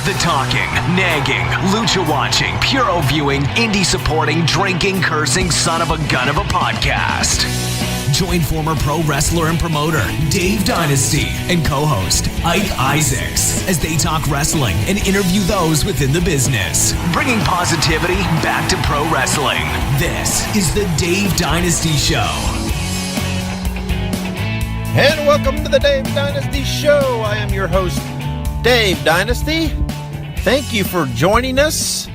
The talking, nagging, lucha watching, puro viewing, indie supporting, drinking, cursing, son of a gun of a podcast. Join former pro wrestler and promoter Dave Dynasty and co-host Ike Isaacs as they talk wrestling and interview those within the business, bringing positivity back to pro wrestling. This is the Dave Dynasty Show. And welcome to the Dave Dynasty Show. I am your host, Dave Dynasty. Thank you for joining us.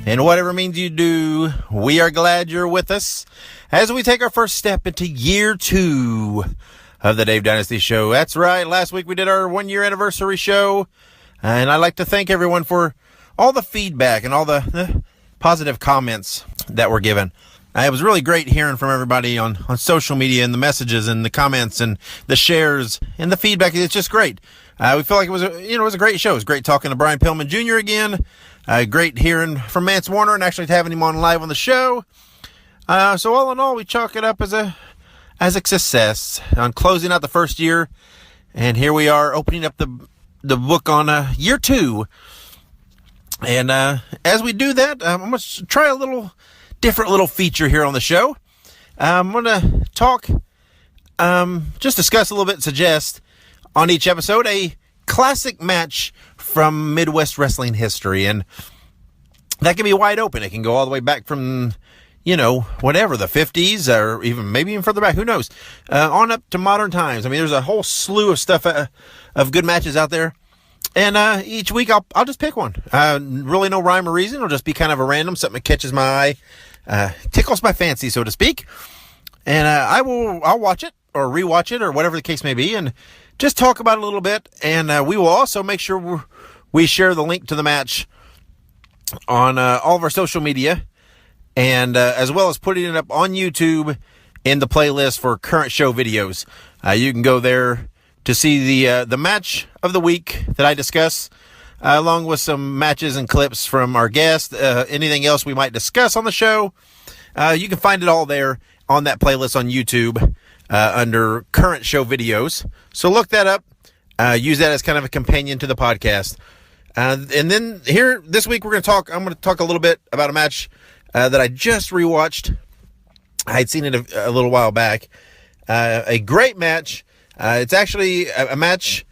And whatever means you do, we are glad you're with us as we take our first step into year 2 of the Dave Dynasty Show. That's right. Last week we did our 1-year anniversary show. And I'd like to thank everyone for all the feedback and all the positive comments that were given. It was really great hearing from everybody on social media and the messages and the comments and the shares and the feedback. It's just great. We feel like it was a great show. It was great talking to Brian Pillman Jr. again. Great hearing from Mance Warner and actually having him on live on the show. So all in all, we chalk it up as a success on closing out the first year. And here we are opening up the book on year 2. And as we do that, I'm going to try a different little feature here on the show. I'm going to talk, just discuss a little bit, suggest on each episode a classic match from Midwest wrestling history. And that can be wide open. It can go all the way back from, whatever, the 50s or maybe even further back. Who knows? On up to modern times. I mean, there's a whole slew of stuff, of good matches out there. And each week I'll just pick one. Really no rhyme or reason. It'll just be kind of a random, something that catches my eye, tickles my fancy, so to speak. And I'll watch it or rewatch it or whatever the case may be and just talk about it a little bit. And we will also make sure we share the link to the match on all of our social media and as well as putting it up on YouTube in the playlist for current show videos. You can go there to see the match of the week that I discuss, along with some matches and clips from our guest, anything else we might discuss on the show. You can find it all there on that playlist on YouTube under current show videos. So look that up. Use that as kind of a companion to the podcast. And then here this week I'm going to talk a little bit about a match that I just rewatched. I had seen it a little while back. A great match. It's actually a match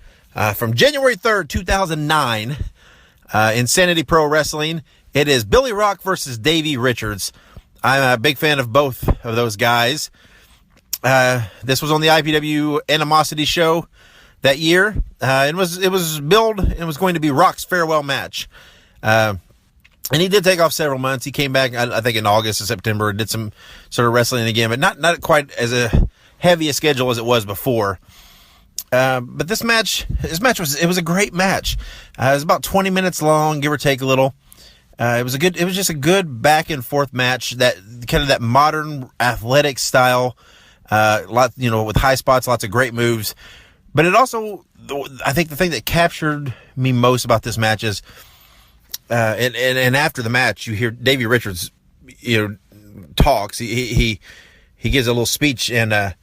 from January 3rd, 2009, Insanity Pro Wrestling. It is Billy Rock versus Davey Richards. I'm a big fan of both of those guys. This was on the IPW Animosity show that year. It was billed and it was going to be Rock's farewell match. And he did take off several months. He came back, I think, in August or September and did some sort of wrestling again, but not quite as a heavy a schedule as it was before. But this match was a great match. It was about 20 minutes long, give or take a little. It was just a good back and forth match, that kind of that modern athletic style, with high spots, lots of great moves. But it also, I think the thing that captured me most about this match is, and after the match, you hear Davey Richards, talks. He gives a little speech and,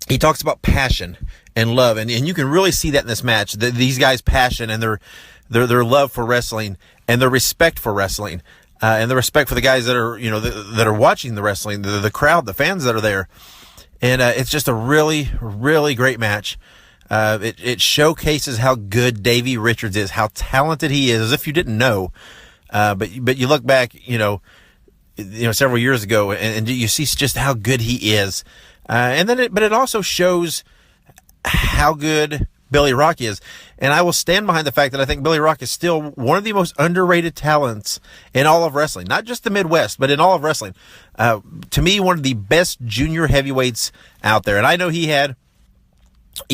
he talks about passion and love, and you can really see that in this match. These guys' passion and their love for wrestling and their respect for wrestling, and the respect for the guys that are that are watching the wrestling, the crowd, the fans that are there, and it's just a really, really great match. It showcases how good Davey Richards is, how talented he is, as if you didn't know, but you look back, several years ago, and you see just how good he is. But it also shows how good Billy Rock is. And I will stand behind the fact that I think Billy Rock is still one of the most underrated talents in all of wrestling, not just the Midwest, but in all of wrestling. To me, one of the best junior heavyweights out there. And I know he's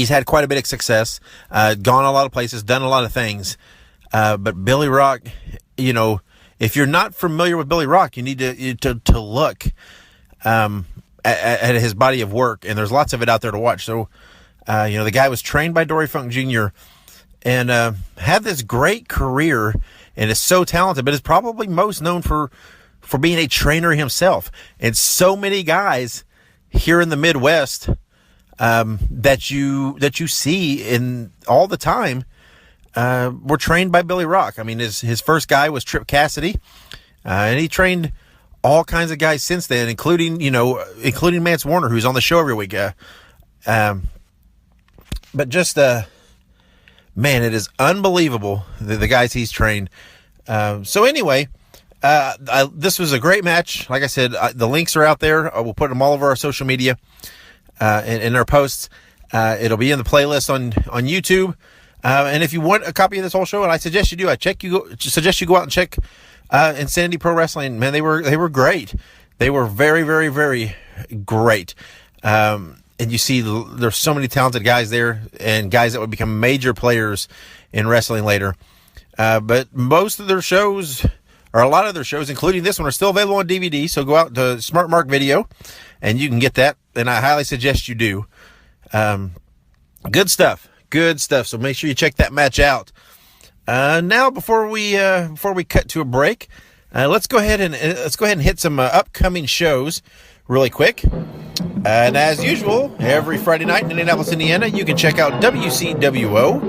had quite a bit of success, gone a lot of places, done a lot of things. But Billy Rock, if you're not familiar with Billy Rock, you need to look, at his body of work, and there's lots of it out there to watch. So, the guy was trained by Dory Funk Jr. and had this great career and is so talented, but is probably most known for being a trainer himself. And so many guys here in the Midwest that you see in all the time were trained by Billy Rock. I mean, his first guy was Trip Cassidy, and he trained all kinds of guys since then, including Mance Warner, who's on the show every week. But just, man, it is unbelievable, the guys he's trained. So anyway, this was a great match. Like I said, the links are out there. We'll put them all over our social media, in our posts. It'll be in the playlist on YouTube. And if you want a copy of this whole show, and I suggest you do, suggest you go out and check Insanity Pro Wrestling. Man, they were great. They were very, very, very great. And you see there's so many talented guys there, and guys that would become major players in wrestling later. But most of their shows, or a lot of their shows, including this one, are still available on DVD. So go out to Smart Mark Video, and you can get that. And I highly suggest you do. Good stuff. So make sure you check that match out. Now, before we cut to a break, let's go ahead and hit some upcoming shows really quick. And as usual, every Friday night in Indianapolis, Indiana, you can check out WCWO.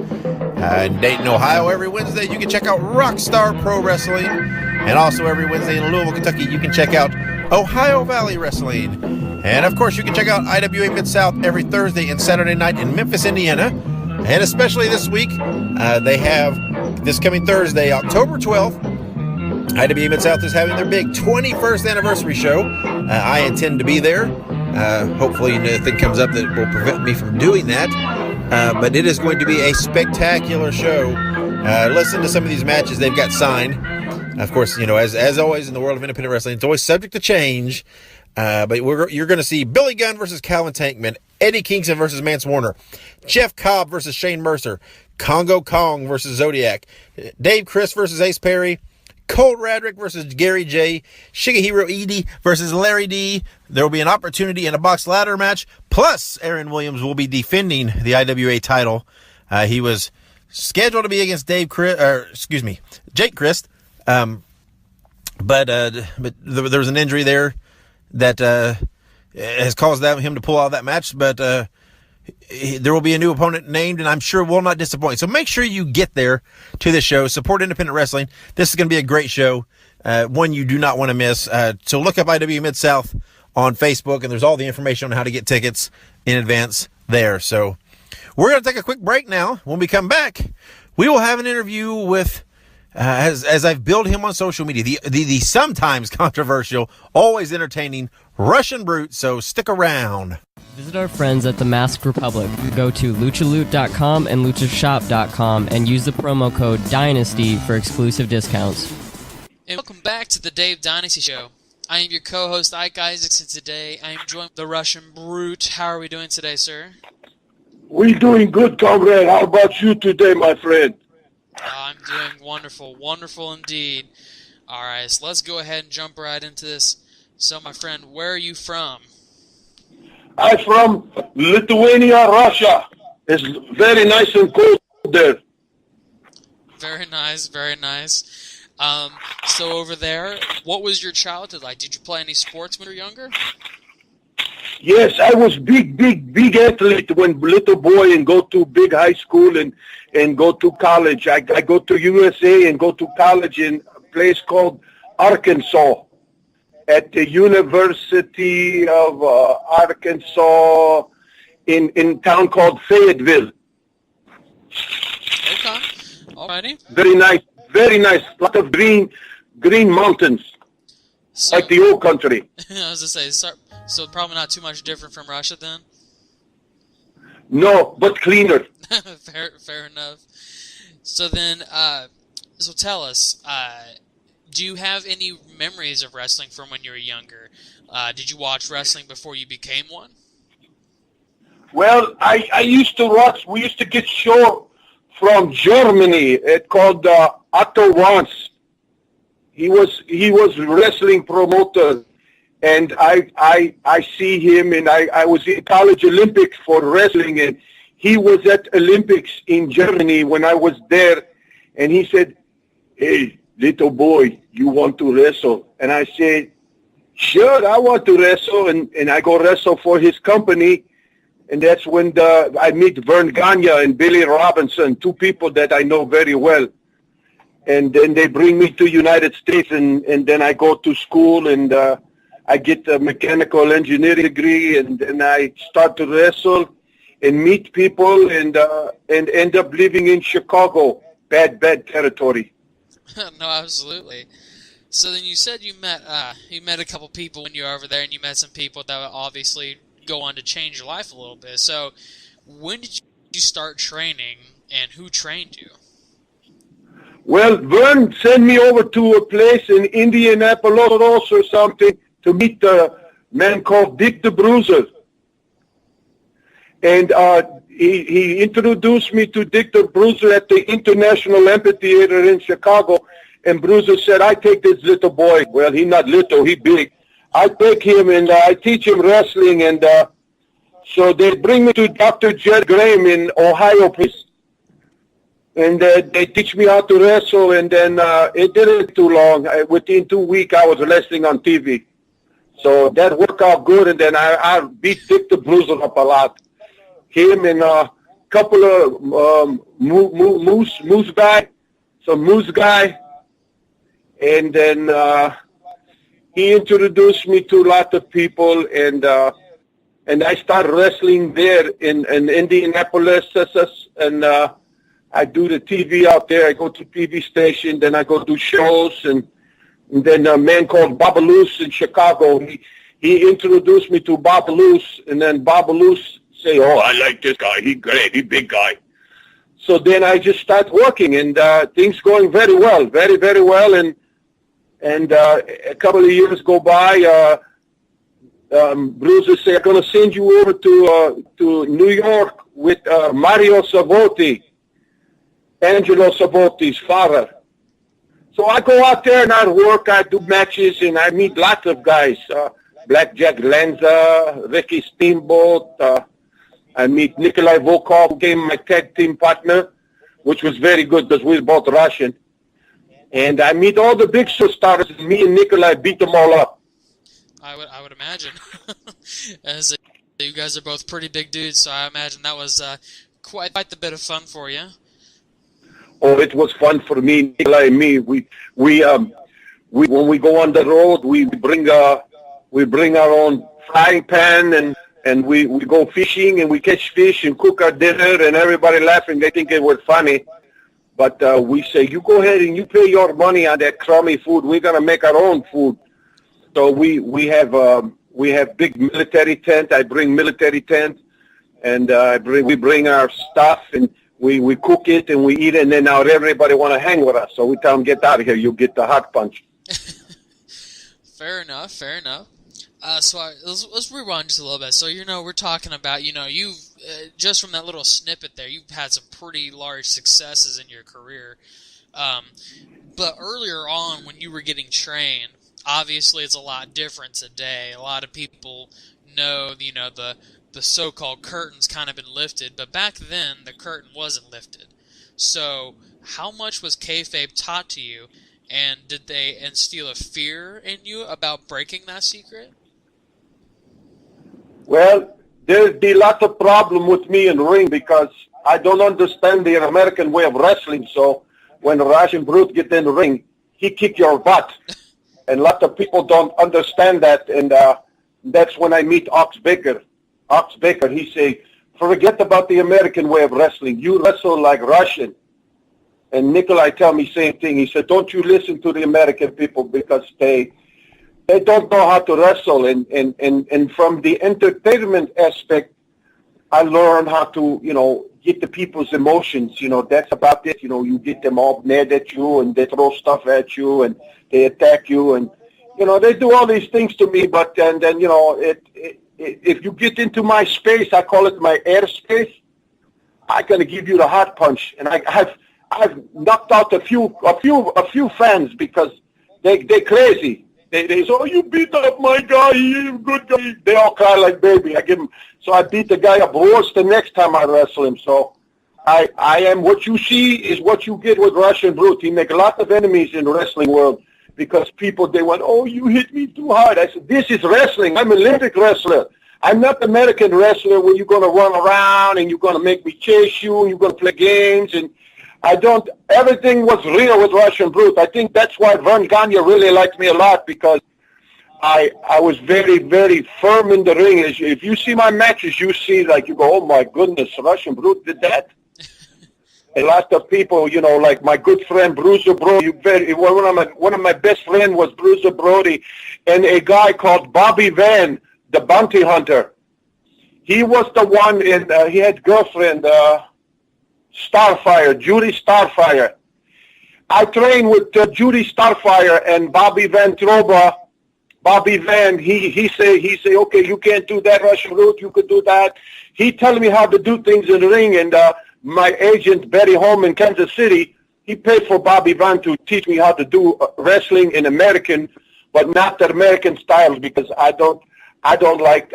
In Dayton, Ohio, every Wednesday, you can check out Rockstar Pro Wrestling. And also every Wednesday in Louisville, Kentucky, you can check out Ohio Valley Wrestling. And of course, you can check out IWA Mid-South every Thursday and Saturday night in Memphis, Indiana. And especially this week, they have this coming Thursday, October 12th, IWA Mid-South is having their big 21st anniversary show. I intend to be there. Hopefully nothing comes up that will prevent me from doing that. But it is going to be a spectacular show. Listen to some of these matches they've got signed. Of course, as always in the world of independent wrestling, it's always subject to change. But you're going to see Billy Gunn versus Calvin Tankman, Eddie Kingston versus Mance Warner, Jeff Cobb versus Shane Mercer, Congo Kong versus Zodiac, Dave Chris versus Ace Perry, Colt Radrick versus Gary J, Shigehiro Edie versus Larry D. There will be an opportunity in a box ladder match. Plus, Aaron Williams will be defending the IWA title. He was scheduled to be against Jake Christ. But there was an injury there that has caused him to pull out of that match. But there will be a new opponent named, and I'm sure will not disappoint. So make sure you get there to the show. Support independent wrestling. This is going to be a great show, one you do not want to miss. So look up IW Mid-South on Facebook, and there's all the information on how to get tickets in advance there. So we're going to take a quick break now. When we come back, we will have an interview with, as I've billed him on social media, the sometimes controversial, always entertaining Russian Brute. So stick around. Visit our friends at the Masked Republic. Go to luchaloot.com and luchashop.com and use the promo code DYNASTY for exclusive discounts. And welcome back to the Dave Dynasty Show. I am your co-host, Ike Isaacs, and today I am joined with the Russian Brute. How are we doing today, sir? We're doing good, comrade. How about you today, my friend? I'm doing wonderful. Wonderful indeed. All right, so let's go ahead and jump right into this. So, my friend, where are you from? I'm from Lithuania, Russia. It's very nice and cold there. Very nice, very nice. So over there, what was your childhood like? Did you play any sports when you were younger? Yes, I was big athlete when little boy and go to big high school and go to college. I go to USA and go to college in a place called Arkansas at the University of Arkansas in a town called Fayetteville. Okay, alrighty. Very nice, very nice. Lot of green mountains, So, like the old country. I was going to say, so probably not too much different from Russia then? No, but cleaner. Fair enough. So then, so tell us, do you have any memories of wrestling from when you were younger? Did you watch wrestling before you became one? Well, I used to watch. We used to get show from Germany. It called Otto Wanz. He was wrestling promoter, and I see him, and I was in college Olympics for wrestling, and he was at Olympics in Germany when I was there, and he said, "Hey, little boy, you want to wrestle?" And I said, "Sure, I want to wrestle," and I go wrestle for his company. And that's when I meet Vern Gagne and Billy Robinson, two people that I know very well. And then they bring me to United States, and then I go to school, and I get a mechanical engineering degree, and then I start to wrestle and meet people, and end up living in Chicago, bad territory. No, absolutely. So then you said you met a couple people when you were over there, and you met some people that would obviously go on to change your life a little bit. So when did you start training, and who trained you? Well, Vern sent me over to a place in Indianapolis or something to meet a man called Dick the Bruiser. And he introduced me to Dick the Bruiser at the International Amphitheater in Chicago. And Bruiser said, I take this little boy. Well, he's not little, he's big. I take him and I teach him wrestling. And so they bring me to Dr. Jed Graham in Ohio, please. And they teach me how to wrestle. And then it didn't take too long. Within 2 weeks, I was wrestling on TV. So that worked out good. And then I beat Dick the Bruiser up a lot. Him and a couple of moose guy. And then he introduced me to a lot of people, and I started wrestling there in Indianapolis, and I do the TV out there. I go to TV station, then I go do shows, and then a man called Babaloo in Chicago, he introduced me to Babaloo, and then Babaloo say, oh, I like this guy. He's great. He's a big guy. So then I just start working, and things going very well, very, very well, and a couple of years go by. Bruiser say, I'm going to send you over to New York with Mario Savotti, Angelo Savotti's father. So I go out there and I work, I do matches, and I meet lots of guys. Blackjack Lanza, Ricky Steamboat. I meet Nikolai Volkov, who became my tag team partner, which was very good because we were both Russian. And I meet all the big superstars, and me and Nikolai beat them all up. I would imagine. As you guys are both pretty big dudes, so I imagine that was quite a bit of fun for you. Oh, it was fun for me, Nikolai and me. We when we go on the road, we bring our own frying pan, and we go fishing, and we catch fish and cook our dinner, and everybody laughing. They think it was funny. But we say, you go ahead and you pay your money on that crummy food. We're going to make our own food. So we have big military tent. I bring military tent, and we bring our stuff, and we cook it, and we eat it, and then now everybody want to hang with us. So we tell them, get out of here. You get the hot punch. Fair enough. So let's rewind just a little bit. So, we're talking about, you've, just from that little snippet there, you've had some pretty large successes in your career. But earlier on, when you were getting trained, obviously it's a lot different today. A lot of people know, the so-called curtain's kind of been lifted, but back then the curtain wasn't lifted. So how much was kayfabe taught to you, and did they instill a fear in you about breaking that secret? Well, there'd be lots of problem with me in the ring because I don't understand the American way of wrestling. So when a Russian brute gets in the ring, he kick your butt. And a lot of people don't understand that. And that's when I meet Ox Baker. Ox Baker, he say, forget about the American way of wrestling. You wrestle like Russian. And Nikolai tell me same thing. He said, don't you listen to the American people because they don't know how to wrestle. And from the entertainment aspect, I learned how to, get the people's emotions. That's about it. You get them all mad at you, and they throw stuff at you, and they attack you. And, they do all these things to me. But then if you get into my space, I call it my airspace, I'm going to give you the hot punch. And I've knocked out a few fans because they crazy. They say, oh, you beat up my guy, he's a good guy. They all cry like baby. So I beat the guy up worse the next time I wrestle him. So I am what you see is what you get with Russian Brute. He make a lot of enemies in the wrestling world because people, they went, oh, you hit me too hard. I said, this is wrestling. I'm an Olympic wrestler. I'm not the American wrestler where you're going to run around and you're going to make me chase you and you're going to play games. And I don't, everything was real with Russian Brute. I think that's why Vern Gagne really liked me a lot, because I was very, very firm in the ring. If you see my matches, you see, like, you go, oh my goodness, Russian Brute did that. A lot of people, you know, like my good friend Bruiser Brody, one of my best friends was Bruiser Brody, and a guy called Bobby Van, the bounty hunter. He was the one, he had girlfriend, Starfire, Judy Starfire. I trained with Judy Starfire and Bobby Van Troba. Bobby Van, he say, okay, you can't do that, Russian Brute, you could do that. He tell me how to do things in the ring, and my agent, Betty Holm in Kansas City, he paid for Bobby Van to teach me how to do wrestling in American, but not the American styles, because I don't like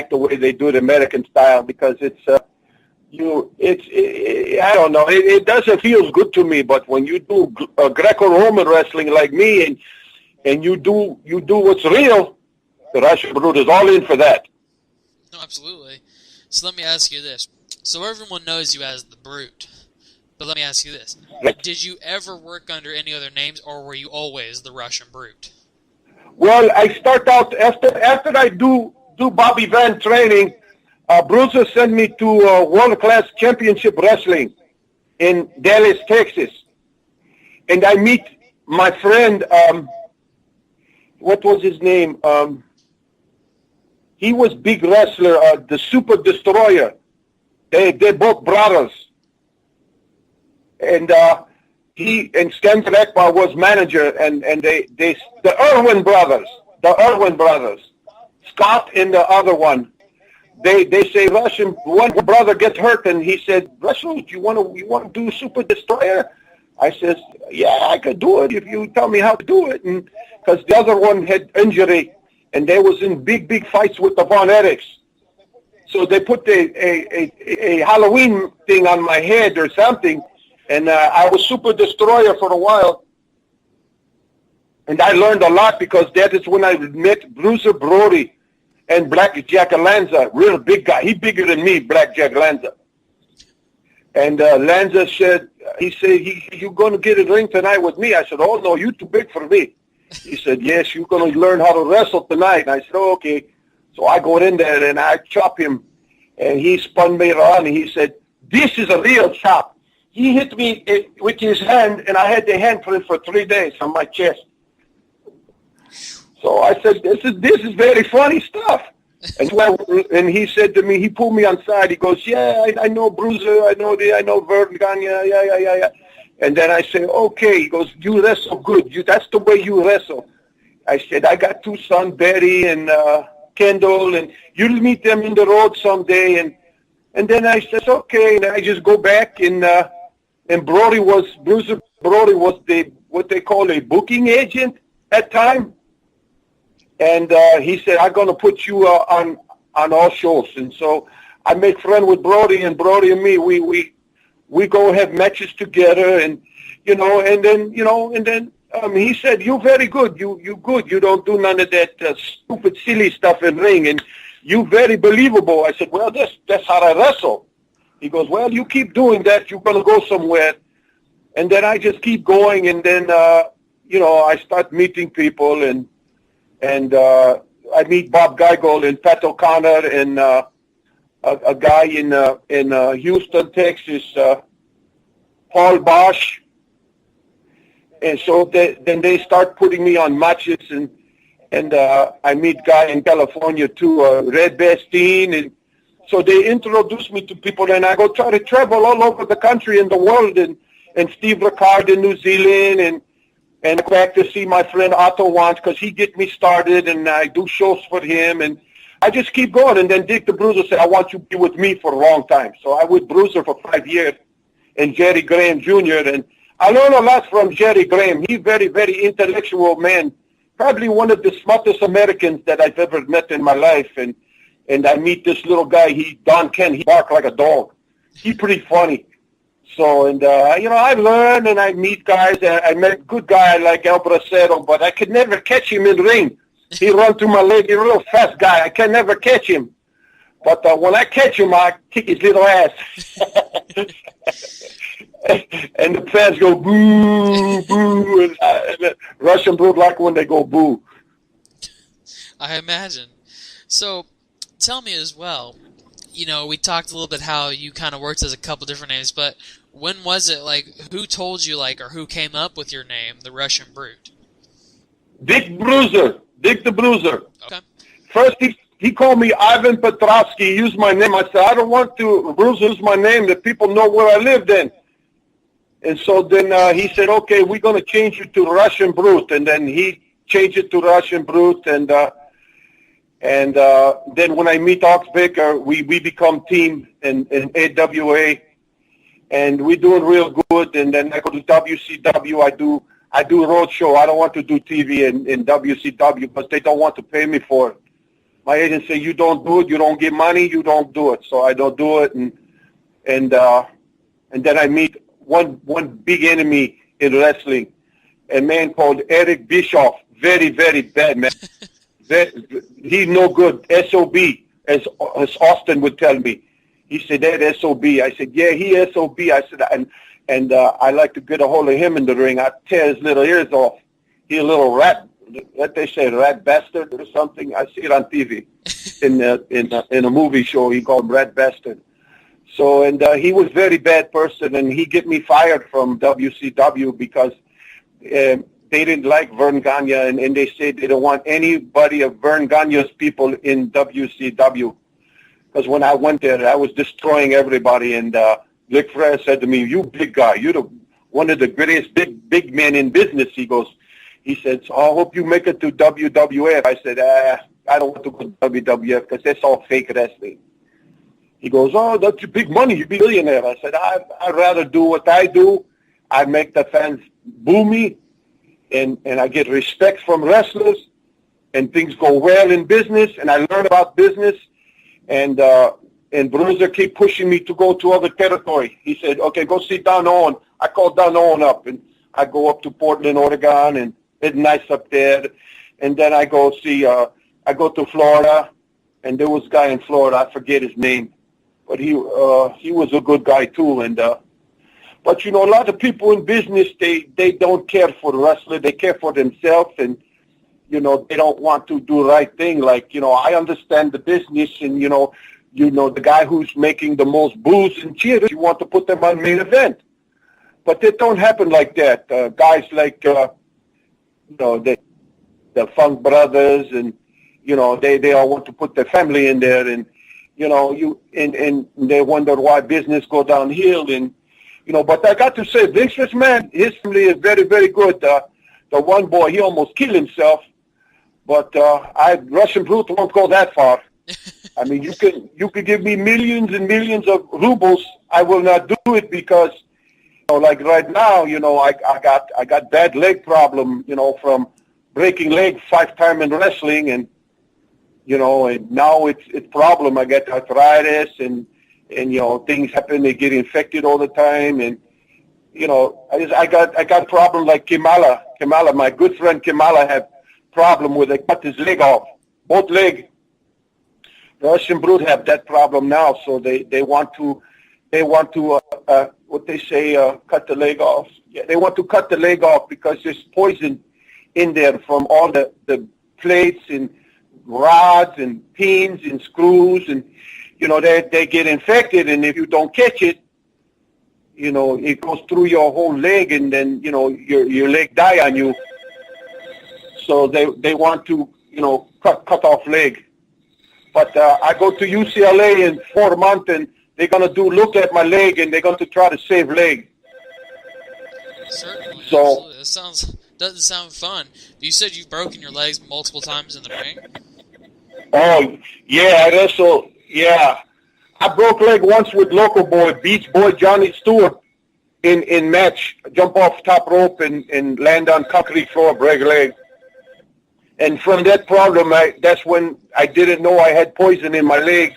the way they do the American style, because I don't know, it doesn't feel good to me. But when you do Greco-Roman wrestling like me, and you do what's real, the Russian Brute is all in for that. No, absolutely. So let me ask you this. So everyone knows you as the Brute, but let me ask you this. Did you ever work under any other names, or were you always the Russian Brute? Well, I start out, after I do Bobby Van training, Bruiser sent me to World Class Championship Wrestling in Dallas, Texas. And I meet my friend, what was his name? He was big wrestler, the Super Destroyer. They're both brothers. And he and Skandar Ekbar was manager, and the Irwin brothers, Scott and the other one. They say Russian, one brother gets hurt, and he said, Russian, you want to do Super Destroyer? I says, yeah, I could do it if you tell me how to do it. And because the other one had injury, and they was in big fights with the Von Erichs. So they put a Halloween thing on my head or something, and I was Super Destroyer for a while. And I learned a lot, because that is when I met Bruiser Brody and Black Jack Lanza, real big guy. He bigger than me, Black Jack Lanza. And Lanza said, you going to get a ring tonight with me? I said, oh, no, you too big for me. He said, yes, you're going to learn how to wrestle tonight. And I said, oh, okay. So I go in there, and I chop him, and he spun me around, and he said, this is a real chop. He hit me with his hand, and I had the handprint for 3 days on my chest. So I said, this is very funny stuff. And he said to me, he pulled me on side. He goes, yeah, I know Bruiser, I know Vern Gagne, yeah. And then I say, okay. He goes, you wrestle good. That's the way you wrestle. I said, I got two sons, Betty and Kendall, and you'll meet them in the road someday. And then I said, okay. And I just go back, and Bruiser Brody was what they call a booking agent at time. And he said, I'm going to put you on all shows. And so I make friends with Brody, and Brody and me, we go have matches together, and then he said, you're very good. You good. You don't do none of that stupid, silly stuff in ring, and you very believable. I said, well, that's how I wrestle. He goes, well, you keep doing that, you're going to go somewhere. And then I just keep going, and then I start meeting people, and I meet Bob Geigel and Pat O'Connor and a guy in Houston, Texas, Paul Bosch. And so then they start putting me on matches, and I meet guy in California too, Red Bastien, and so they introduce me to people, and I go try to travel all over the country and the world, and Steve Ricard in New Zealand, and go back to see my friend Otto once, because he get me started, and I do shows for him, and I just keep going. And then Dick the Bruiser said, I want you to be with me for a long time. So I was Bruiser for 5 years, and Jerry Graham Jr., and I learned a lot from Jerry Graham. He's very, very intellectual man, probably one of the smartest Americans that I've ever met in my life. And I meet this little guy, Don Ken, he barks like a dog. He's pretty funny. So, and I learn, and I meet guys. I met a good guy like El Bracero, but I could never catch him in the ring. He run through my leg. He's a real fast guy. I can never catch him. But when I catch him, I kick his little ass. And the fans go boo, boo. And the Russian Brute like when they go boo. I imagine. So, tell me as well, we talked a little bit how you kind of worked as a couple different names, but when was it, who told you, or who came up with your name, the Russian Brute? Dick Bruiser. Dick the Bruiser. Okay. First, he called me Ivan Petrovsky. He used my name. I said, I don't want to Bruiser use my name. The people know where I lived in. And so then he said, okay, we're going to change you to Russian Brute. And then he changed it to Russian Brute. And then when I meet Ox Baker, we become team in AWA. And we're doing real good. And then I go to WCW. I do a road show. I don't want to do TV in WCW because they don't want to pay me for it. My agent said, you don't do it, you don't get money, you don't do it. So I don't do it. And then I meet one big enemy in wrestling, a man called Eric Bischoff. Very, very bad, man. He's no good. SOB, as Austin would tell me. He said, that SOB. I said, yeah, he SOB. I said, and I like to get a hold of him in the ring. I tear his little ears off. He's a little rat, what they say, rat bastard or something. I see it on TV in a movie show. He called him rat bastard. So, and he was a very bad person, and he get me fired from WCW because they didn't like Vern Gagne, and they said they don't want anybody of Vern Gagne's people in WCW. Because when I went there, I was destroying everybody, and Ric Flair said to me, you big guy, you're one of the greatest big men in business. He said, so I hope you make it to WWF. I said, I don't want to go to WWF because that's all fake wrestling. He goes, oh, that's your big money, you're a billionaire. I said, I'd rather do what I do. I make the fans boo me, and I get respect from wrestlers, and things go well in business, and I learn about business. And Bruiser keep pushing me to go to other territory. He said, okay, go see Don Owen. I called Don Owen up, and I go up to Portland, Oregon, and it's nice up there. And then I go to Florida, and there was a guy in Florida, I forget his name, but he was a good guy too. And but a lot of people in business, they don't care for the wrestler, they care for themselves, and they don't want to do the right thing. I understand the business, and the guy who's making the most boos and cheers, you want to put them on main event. But it don't happen like that. Guys like, the Funk Brothers, and, they all want to put their family in there, and, and they wonder why business go downhill. And, but I got to say, Vince McMahon, his family is very, very good. The one boy, he almost killed himself. But Russian Brute won't go that far. I mean, you can give me millions and millions of rubles. I will not do it because, like right now, I got bad leg problem, from breaking leg 5 times in wrestling, and and now it's problem. I get arthritis, and things happen. They get infected all the time, and I got problem like Kamala, my good friend Kamala had problem where they cut his leg off, both leg. Russian Brute have that problem now, so they want to what they say, cut the leg off. Yeah, they want to cut the leg off because there's poison in there from all the plates and rods and pins and screws, and they get infected, and if you don't catch it, it goes through your whole leg, and then your leg die on you. So they want to cut off leg. But I go to UCLA in 4 months, and they're going to look at my leg, and they're going to try to save leg. Certainly. So, absolutely. Doesn't sound fun. You said you've broken your legs multiple times in the ring? Oh, yeah, yeah. I broke leg once with local boy, Beach Boy Johnny Stewart, in match. Jump off top rope and land on concrete floor, break leg. And from that problem, that's when I didn't know I had poison in my leg.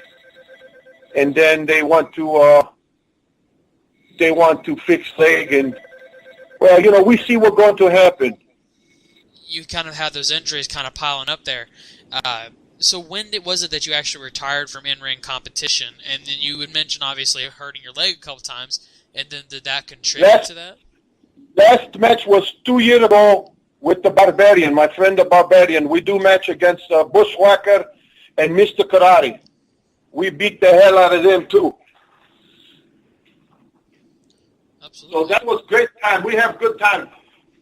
And then they want to fix leg, and well, we see what's going to happen. you kind of had those injuries kind of piling up there. So when was it that you actually retired from in-ring competition? And then you would mention, obviously, hurting your leg a couple times, and then did that contribute to that? Last match was 2 years ago with the Barbarian, my friend the Barbarian. We do match against Bushwhacker and Mr. Karate. We beat the hell out of them, too. Absolutely. So that was great time. We have good time.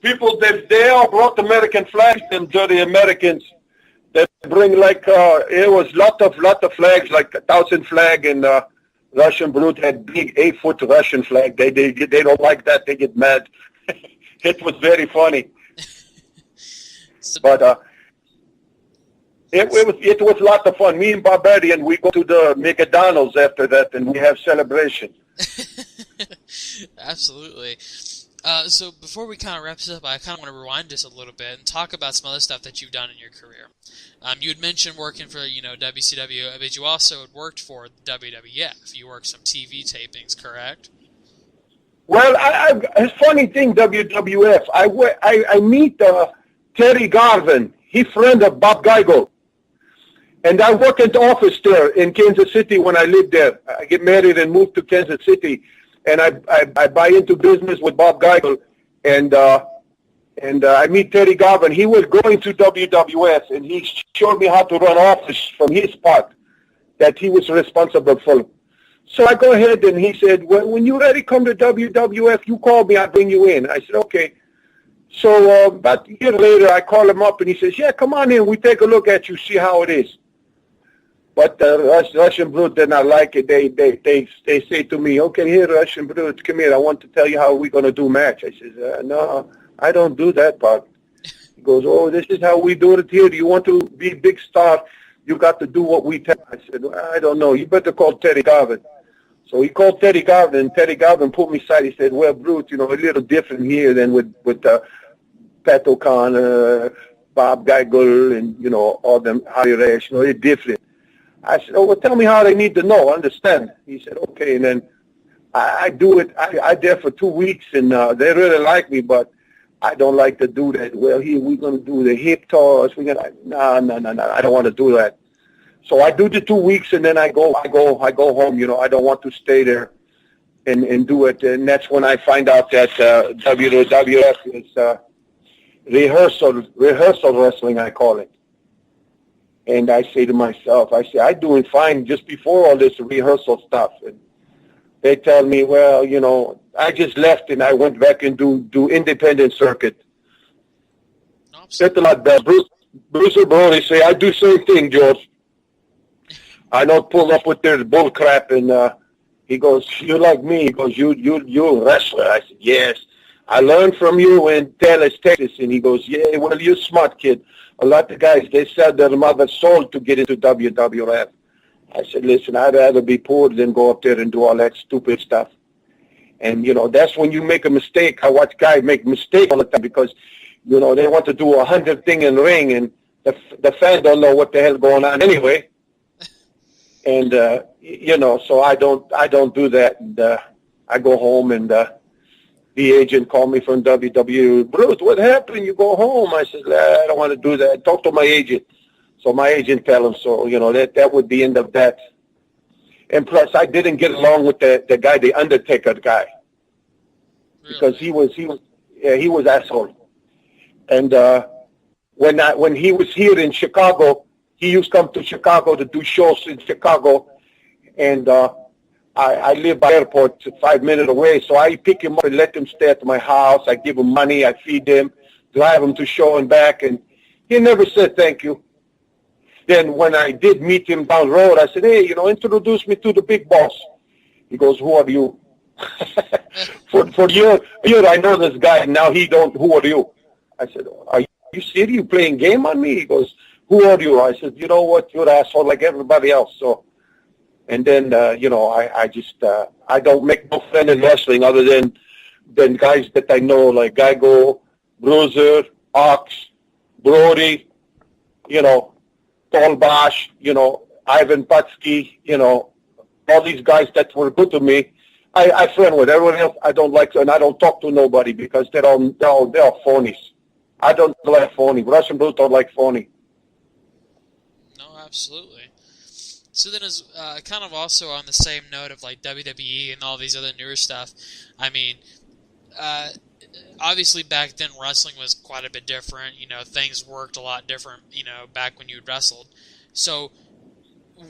People, they all brought American flags, them dirty Americans. They bring it was lot of flags, like 1,000 flag, and Russian Brute had big 8-foot Russian flag. They don't like that. They get mad. It was very funny. But it was a lot of fun. Me and Barbarian, we go to the McDonald's after that, and we have celebration. Absolutely. So before we kind of wrap this up, I kind of want to rewind just a little bit and talk about some other stuff that you've done in your career. You had mentioned working for, WCW, but you also had worked for WWF. You worked some TV tapings, correct? Well, a funny thing, WWF. I meet Terry Garvin. He's friend of Bob Geigel. And I work at the office there in Kansas City when I lived there. I get married and moved to Kansas City. And I buy into business with Bob Geigel. And I meet Terry Garvin. He was going to WWF, and he showed me how to run office from his part that he was responsible for. So I go ahead, and he said, well, when you're ready to come to WWF, you call me, I'll bring you in. I said, okay. So about a year later, I call him up, and he says, yeah, come on in. We take a look at you, see how it is. But Russian Brute did not like it. They say to me, okay, here, Russian Brute, come here. I want to tell you how we're going to do match. I says, no, I don't do that part. He goes, oh, this is how we do it here. Do you want to be a big star? You got to do what we tell. I said, well, I don't know. You better call Terry Garvin. So he called Terry Garvin, and Terry Garvin put me aside. He said, well, Brute, a little different here than with Pat O'Connor, Bob Geigel, and, all them Harry Rash. It's different. I said, oh, well, tell me how they need to know. Understand? He said, okay. And then I do it. I there for 2 weeks, and they really like me, but I don't like to do that. Well, here we're going to do the hip toss. No. I don't want to do that. So I do the 2 weeks, and then I go home. I don't want to stay there and do it. And that's when I find out that WWF is rehearsal wrestling, I call it. And I say to myself, I'm doing fine just before all this rehearsal stuff. And they tell me, well, I just left and I went back and do independent circuit. That's a lot better. Bruce Brody say, I do same thing, George. I don't pull up with their bull crap. And he goes, you like me? He goes, you're a wrestler. I said, yes. I learned from you in Dallas, Texas. And he goes, yeah, well, you're a smart kid. A lot of guys, they sell their mother's soul to get into WWF. I said, listen, I'd rather be poor than go up there and do all that stupid stuff. And, that's when you make a mistake. I watch guys make mistakes all the time because, they want to do 100 things in the ring, and the fans don't know what the hell going on anyway. And, so I don't do that. And I go home, and the agent called me from WWE. Bruce, what happened? You go home. I said, I don't want to do that. Talk to my agent. So my agent tell him. So, that would be the end of that. And plus, I didn't get along with the guy, the Undertaker guy. Really? Because he was asshole. And when he was here in Chicago, he used to come to Chicago to do shows in Chicago. And I live by the airport 5 minutes away, so I pick him up and let him stay at my house. I give him money, I feed him, drive him to show and back, and he never said thank you. Then when I did meet him down the road, I said, hey, introduce me to the big boss. He goes, who are you? for years, I know this guy, and now he don't, who are you? I said, are you serious? You playing game on me? He goes, who are you? I said, you know what, you're an asshole like everybody else, so. And then, I just, I don't make no friend in wrestling other than guys that I know, like Geigo, Bruiser, Ox, Brody, Paul Bosch, Ivan Putski, all these guys that were good to me. I friend with everyone else. I don't like, and I don't talk to nobody because they're all phonies. I don't like phony. Russian Brute don't like phony. No, absolutely. So then, as kind of also on the same note of like WWE and all these other newer stuff, I mean, obviously back then wrestling was quite a bit different. You know, things worked a lot different. You know, back when you wrestled. So,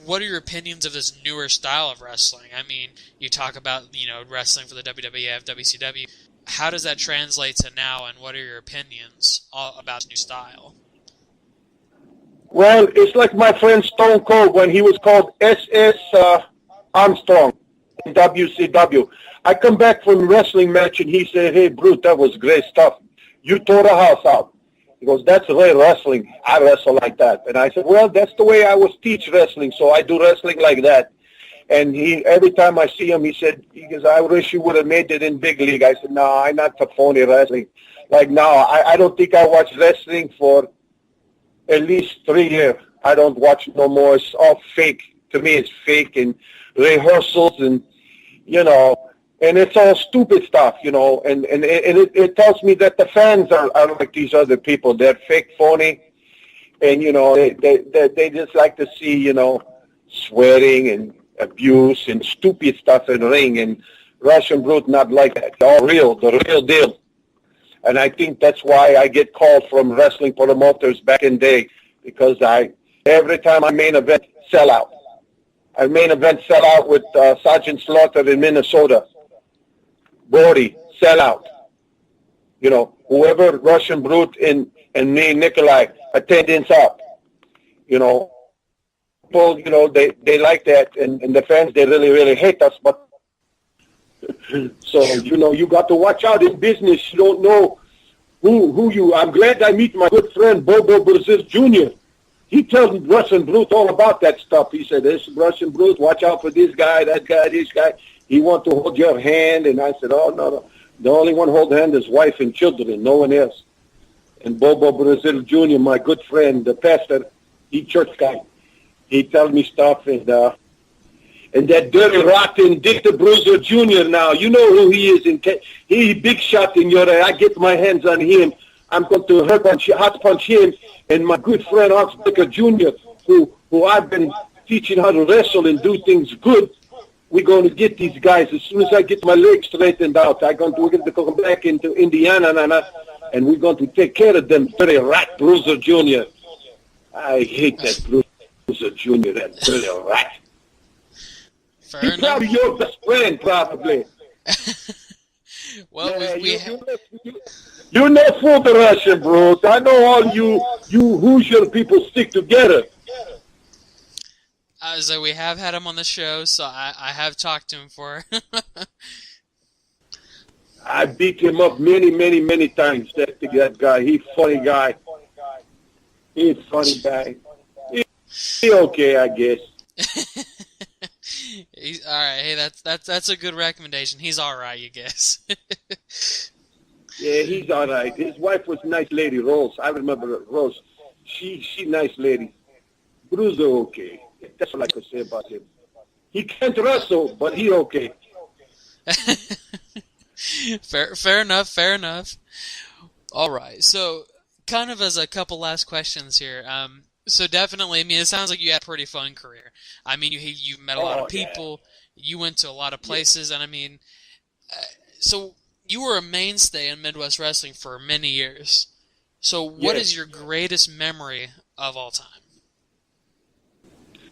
what are your opinions of this newer style of wrestling? I mean, you talk about wrestling for the WWF, WCW. How does that translate to now, and what are your opinions about this new style? Well, it's like my friend Stone Cold when he was called SS Armstrong in WCW. I come back from a wrestling match and he said, "Hey, Brute, that was great stuff. You tore the house out." He goes, "That's real wrestling. I wrestle like that." And I said, "Well, that's the way I was teach wrestling, so I do wrestling like that." And every time I see him, he goes, "I wish you would have made it in big league." I said, "No, I'm not for phony wrestling. Like now, I don't think I watched wrestling for at least 3 years. I don't watch no more. It's all fake. To me, it's fake and rehearsals and, and it's all stupid stuff, and it tells me that the fans are like these other people. They're fake, phony, and, they just like to see, swearing and abuse and stupid stuff in the ring, and Russian Brute not like that. All real, the real deal. And I think that's why I get called from wrestling promoters back in the day, because every time I main event, sell out. I main event sell out with Sergeant Slaughter in Minnesota. Brody, sell out. Whoever Russian Brute and me, Nikolai, attendance up. People, they like that, and the fans, they really, really hate us, but so, you got to watch out in business. You don't know who you... I'm glad I meet my good friend, Bobo Brazil Jr. He tells Russian Brute all about that stuff. He said, "This Russian Brute, watch out for this guy, that guy, this guy. He wants to hold your hand." And I said, "Oh, no. The only one hold hand is wife and children, no one else." And Bobo Brazil Jr., my good friend, the pastor, he church guy. He tells me stuff, and that dirty, rotten Dick the Bruiser Jr. now, you know who he is. He big shot in your eye. I get my hands on him. I'm going to hot punch him. And my good friend, Oxbaker Jr., who I've been teaching how to wrestle and do things good, we're going to get these guys. As soon as I get my legs straightened out, we're going to come back into Indiana, and we're going to take care of them dirty rat Bruiser Jr. I hate that Bruiser Jr., that dirty rat. He's probably your best friend, probably. Well, yeah, you're not for the Russian, bros. I know all you Hoosier people stick together. So we have had him on the show, so I have talked to him for. I beat him up many, many, many times. That guy, he's a funny guy. He's a funny guy. He's okay, I guess. He's all right. Hey, that's a good recommendation. He's all right, you guess. Yeah, he's all right. His wife was a nice lady, Rose. I remember Rose. She nice lady. Bruiser okay. That's all I could say about him. He can't wrestle, but he okay. Fair enough. Fair enough. All right. So, kind of as a couple last questions here. So definitely, I mean, it sounds like you had a pretty fun career. I mean, you've met a lot of people. Yeah. You went to a lot of places, and I mean, so you were a mainstay in Midwest wrestling for many years. So what is your greatest memory of all time?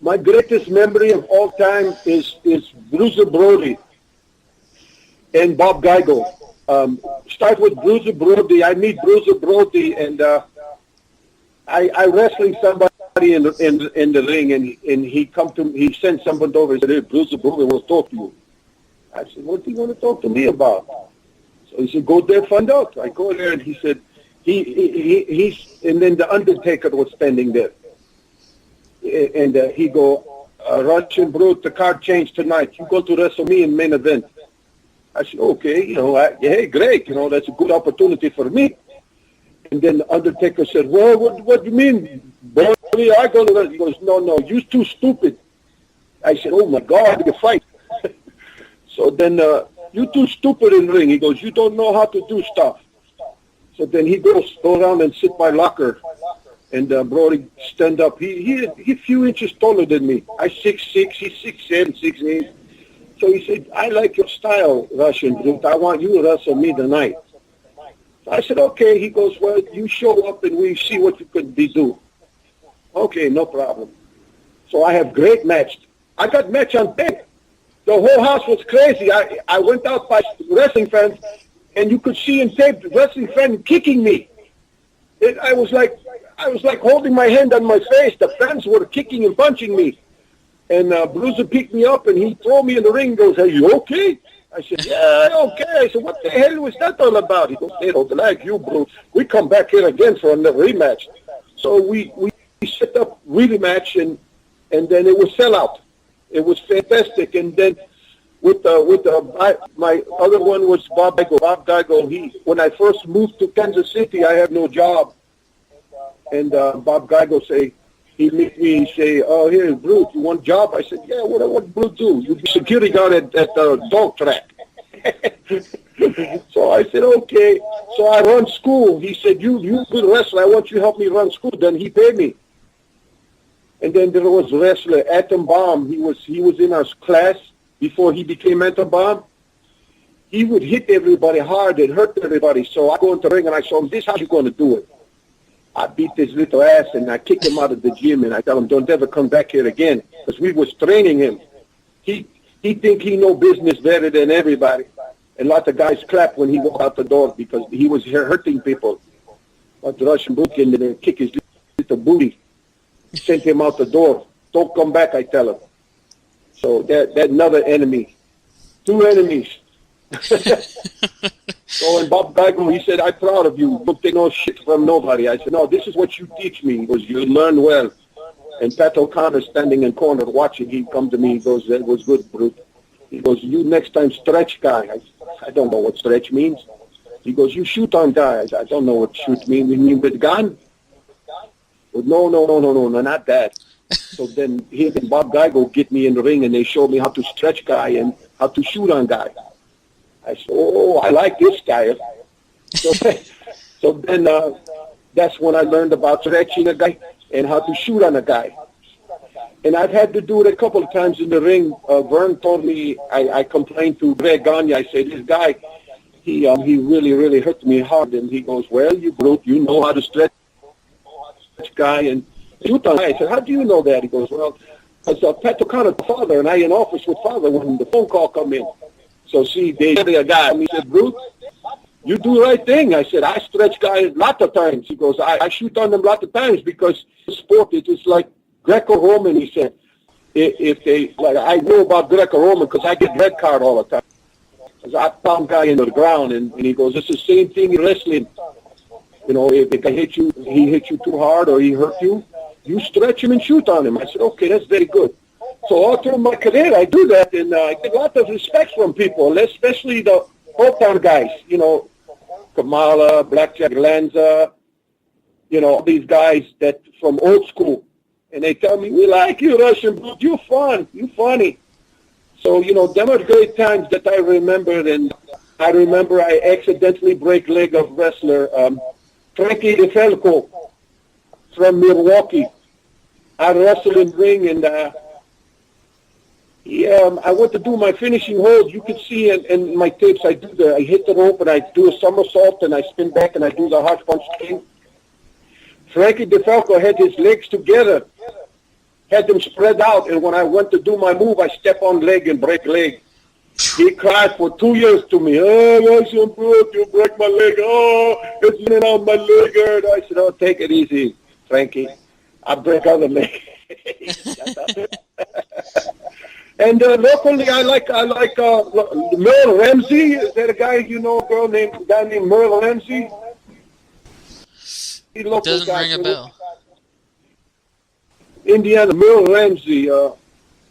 My greatest memory of all time is Bruiser Brody and Bob Geigel. Start with Bruiser Brody. I meet Bruiser Brody, and I wrestling somebody in the ring, and he sent someone over and said, "Hey, Bruiser Brody will talk to you." I said, "What do you want to talk to me about?" So he said, "Go there, find out." I go there, and he said, he's, and then the Undertaker was standing there. And he go, "Russian Brute, the card changed tonight. You go to wrestle me in main event." I said, "Okay, hey, great, that's a good opportunity for me." And then the Undertaker said, "Well, what do you mean, Brody? I go to wrestle." He goes, No, you're too stupid." I said, "Oh my God, you fight." So then, "You're too stupid in the ring." He goes, "You don't know how to do stuff." So then he go around and sit by locker. And Brody stand up. He a few inches taller than me. I 6'6", he's 6'7", 6'8". So he said, I like your style, Russian brute. I want you to wrestle me tonight. I said, okay. He goes, well, you show up and we see what you could do. Okay, no problem. So I have great match. I got match on tape. The whole house was crazy. I went out by wrestling fans, and you could see in tape the wrestling fan kicking me. I was like holding my hand on my face. The fans were kicking and punching me. And Bruiser picked me up, and he threw me in the ring and goes, are you okay? I said, yeah, okay. I said, what the hell was that all about? He goes, they don't like you, Bruce. We come back here again for another rematch. So we set up rematch, and then it was sellout. It was fantastic. And then my other one was Bob Geigo. Bob Geigo, when I first moved to Kansas City, I had no job. And Bob Geigo he meet me, he say, oh, here, Bruce, you want a job? I said, yeah, what Bruce do? You be security guard at the dog track. So I said, okay. So I run school. He said, you good wrestler. I want you to help me run school. Then he paid me. And then there was wrestler Atom Bomb. He was in our class before he became Atom Bomb. He would hit everybody hard and hurt everybody. So I go into the ring and I show him, this is how you going to do it. I beat his little ass and I kicked him out of the gym and I tell him, don't ever come back here again, because we was training him. He think he know business better than everybody. And lots of guys clap when he walked out the door because he was hurting people. But the Russian boot came in and kick his little booty. Sent him out the door. Don't come back, I tell him. So that another enemy. Two enemies. So when Bob Geigo, he said, I'm proud of you. Don't take no shit from nobody. I said, no, this is what you teach me. He goes, you learn well. And Pat O'Connor standing in corner watching, he come to me, he goes, that was good, Brute. He goes, you next time stretch guy. I don't know what stretch means. He goes, you shoot on guys. I don't know what shoot means. You mean with gun? Well, no, not that. So then he and Bob Geigo get me in the ring and they showed me how to stretch guy and how to shoot on guy. I said, oh, I like this guy. So then that's when I learned about stretching a guy and how to shoot on a guy. And I've had to do it a couple of times in the ring. Vern told me, I complained to Greg Gagne. I said, this guy, he really, really hurt me hard. And he goes, well, you brute, you know how to stretch guy and shoot on guy. I said, how do you know that? He goes, well, because Pat O'Connor's father and I in office with father when the phone call come in. So see, they had a guy, and he said, Brute, you do the right thing. I said, I stretch guys a lot of times. He goes, I shoot on them a lot of times because sport, it is like Greco-Roman, he said. If they, like, I know about Greco-Roman because I get red card all the time. Because I pound guy into the ground, and he goes, it's the same thing in wrestling. You know, if he hit you too hard or he hurt you, you stretch him and shoot on him. I said, okay, that's very good. So all through my career, I do that, and I get a lot of respect from people, especially the old-time guys, you know, Kamala, Blackjack Lanza, you know, these guys that from old school. And they tell me, we like you, Russian Brute. You're fun. You're funny. So, you know, them are great times that I remembered, and I remember I accidentally break leg of wrestler Frankie DeFalco from Milwaukee. I wrestled in ring, and I went to do my finishing hold. You can see in my tapes, I hit the rope and I do a somersault and I spin back and I do the hard punch thing. Frankie DeFalco had his legs together, had them spread out, and when I went to do my move, I step on leg and break leg. He cried for 2 years to me, oh, Russian Brute, you break my leg. Oh, it's in and out my leg. I said, oh, take it easy, Frankie. I break other leg. And locally, I like Merle Ramsey. Is that a guy you know? A guy named Merle Ramsey. Doesn't ring a bell. Indiana, Merle Ramsey.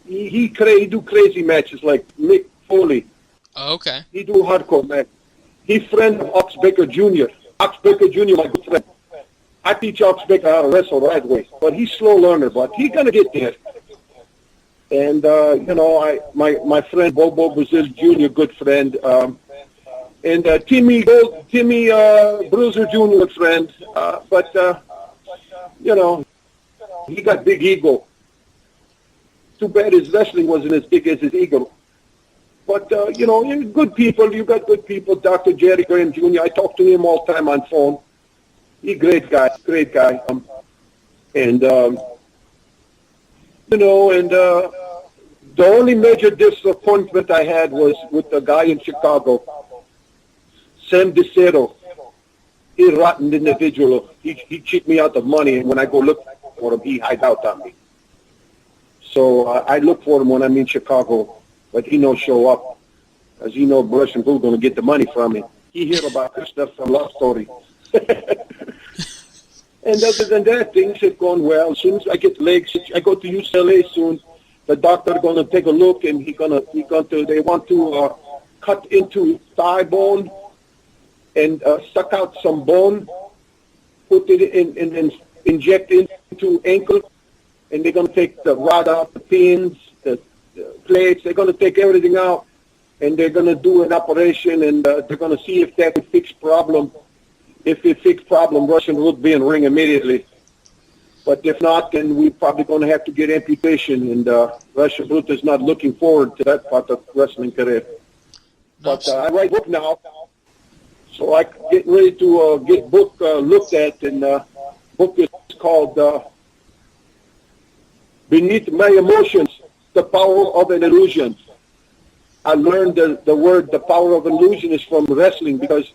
He do crazy matches like Mick Foley. Oh, okay. He do hardcore match. He's friend of Ox Baker Jr. Ox Baker Jr. my good friend. I teach Ox Baker how to wrestle the right way, but he's slow learner. But he's gonna get there. And, you know, my friend Bobo Brazil Jr., good friend, And Timmy Bruiser Jr., friend. But you know, he got big ego. Too bad his wrestling wasn't as big as his ego. But, you know, you're good people. You got good people. Dr. Jerry Graham Jr., I talk to him all the time on phone. He's a great guy, and, you know, and the only major disappointment I had was with the guy in Chicago, Sam DeCero. He's a rotten individual. He cheat me out of money, and when I go look for him, he hide out on me. So I look for him when I'm in Chicago, but he no show up, as he know Brush and Blue going to get the money from me. He hear about this stuff from Love Story. And other than that, things have gone well. As soon as I get legs, I go to UCLA soon. The doctor going to take a look, and they want to cut into thigh bone and suck out some bone, put it in and inject into ankle, and they're going to take the rod out, the pins, the plates. They're going to take everything out, and they're going to do an operation, and they're going to see if that would fix problem. If it fixed problem, Russian would be in ring immediately. But if not, then we're probably going to have to get amputation, and Russian Brute is not looking forward to that part of wrestling career. But I write book now, so I'm getting ready to get book looked at, and book is called Beneath My Emotions, The Power of an Illusion. I learned the word, the power of illusion, is from wrestling, because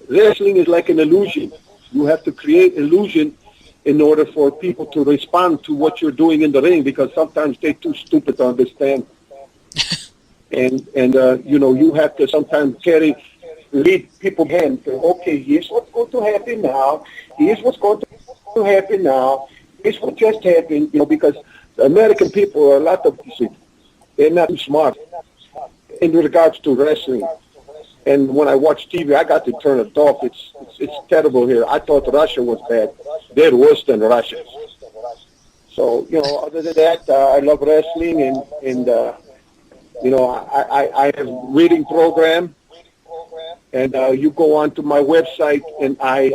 wrestling is like an illusion. You have to create illusion in order for people to respond to what you're doing in the ring, because sometimes they're too stupid to understand. and you know, you have to sometimes lead people's hand. Okay, here's what's going to happen now. Here's what's going to happen now. Here's what just happened. You know, because the American people are a lot of, they're not too smart in regards to wrestling. And when I watch TV, I got to turn it off. It's terrible here. I thought Russia was bad. They're worse than Russia. So, you know, other than that, I love wrestling, and you know, I have a reading program, and you go on to my website, and I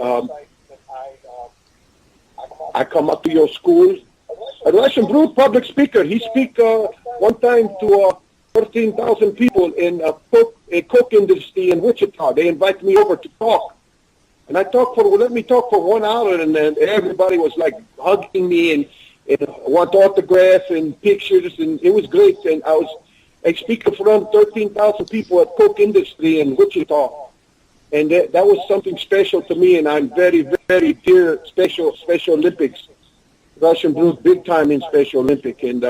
come up to your school. A Russian Brute public speaker. He speak one time to 13,000 people in a coke industry in Wichita. They invited me over to talk. And I let me talk for 1 hour, and then everybody was like hugging me and want autographs and pictures, and it was great. And I speak in front of 13,000 people at coke industry in Wichita. And that was something special to me, and I'm very, very dear Special Olympics. Russian Blues big time in Special Olympic, and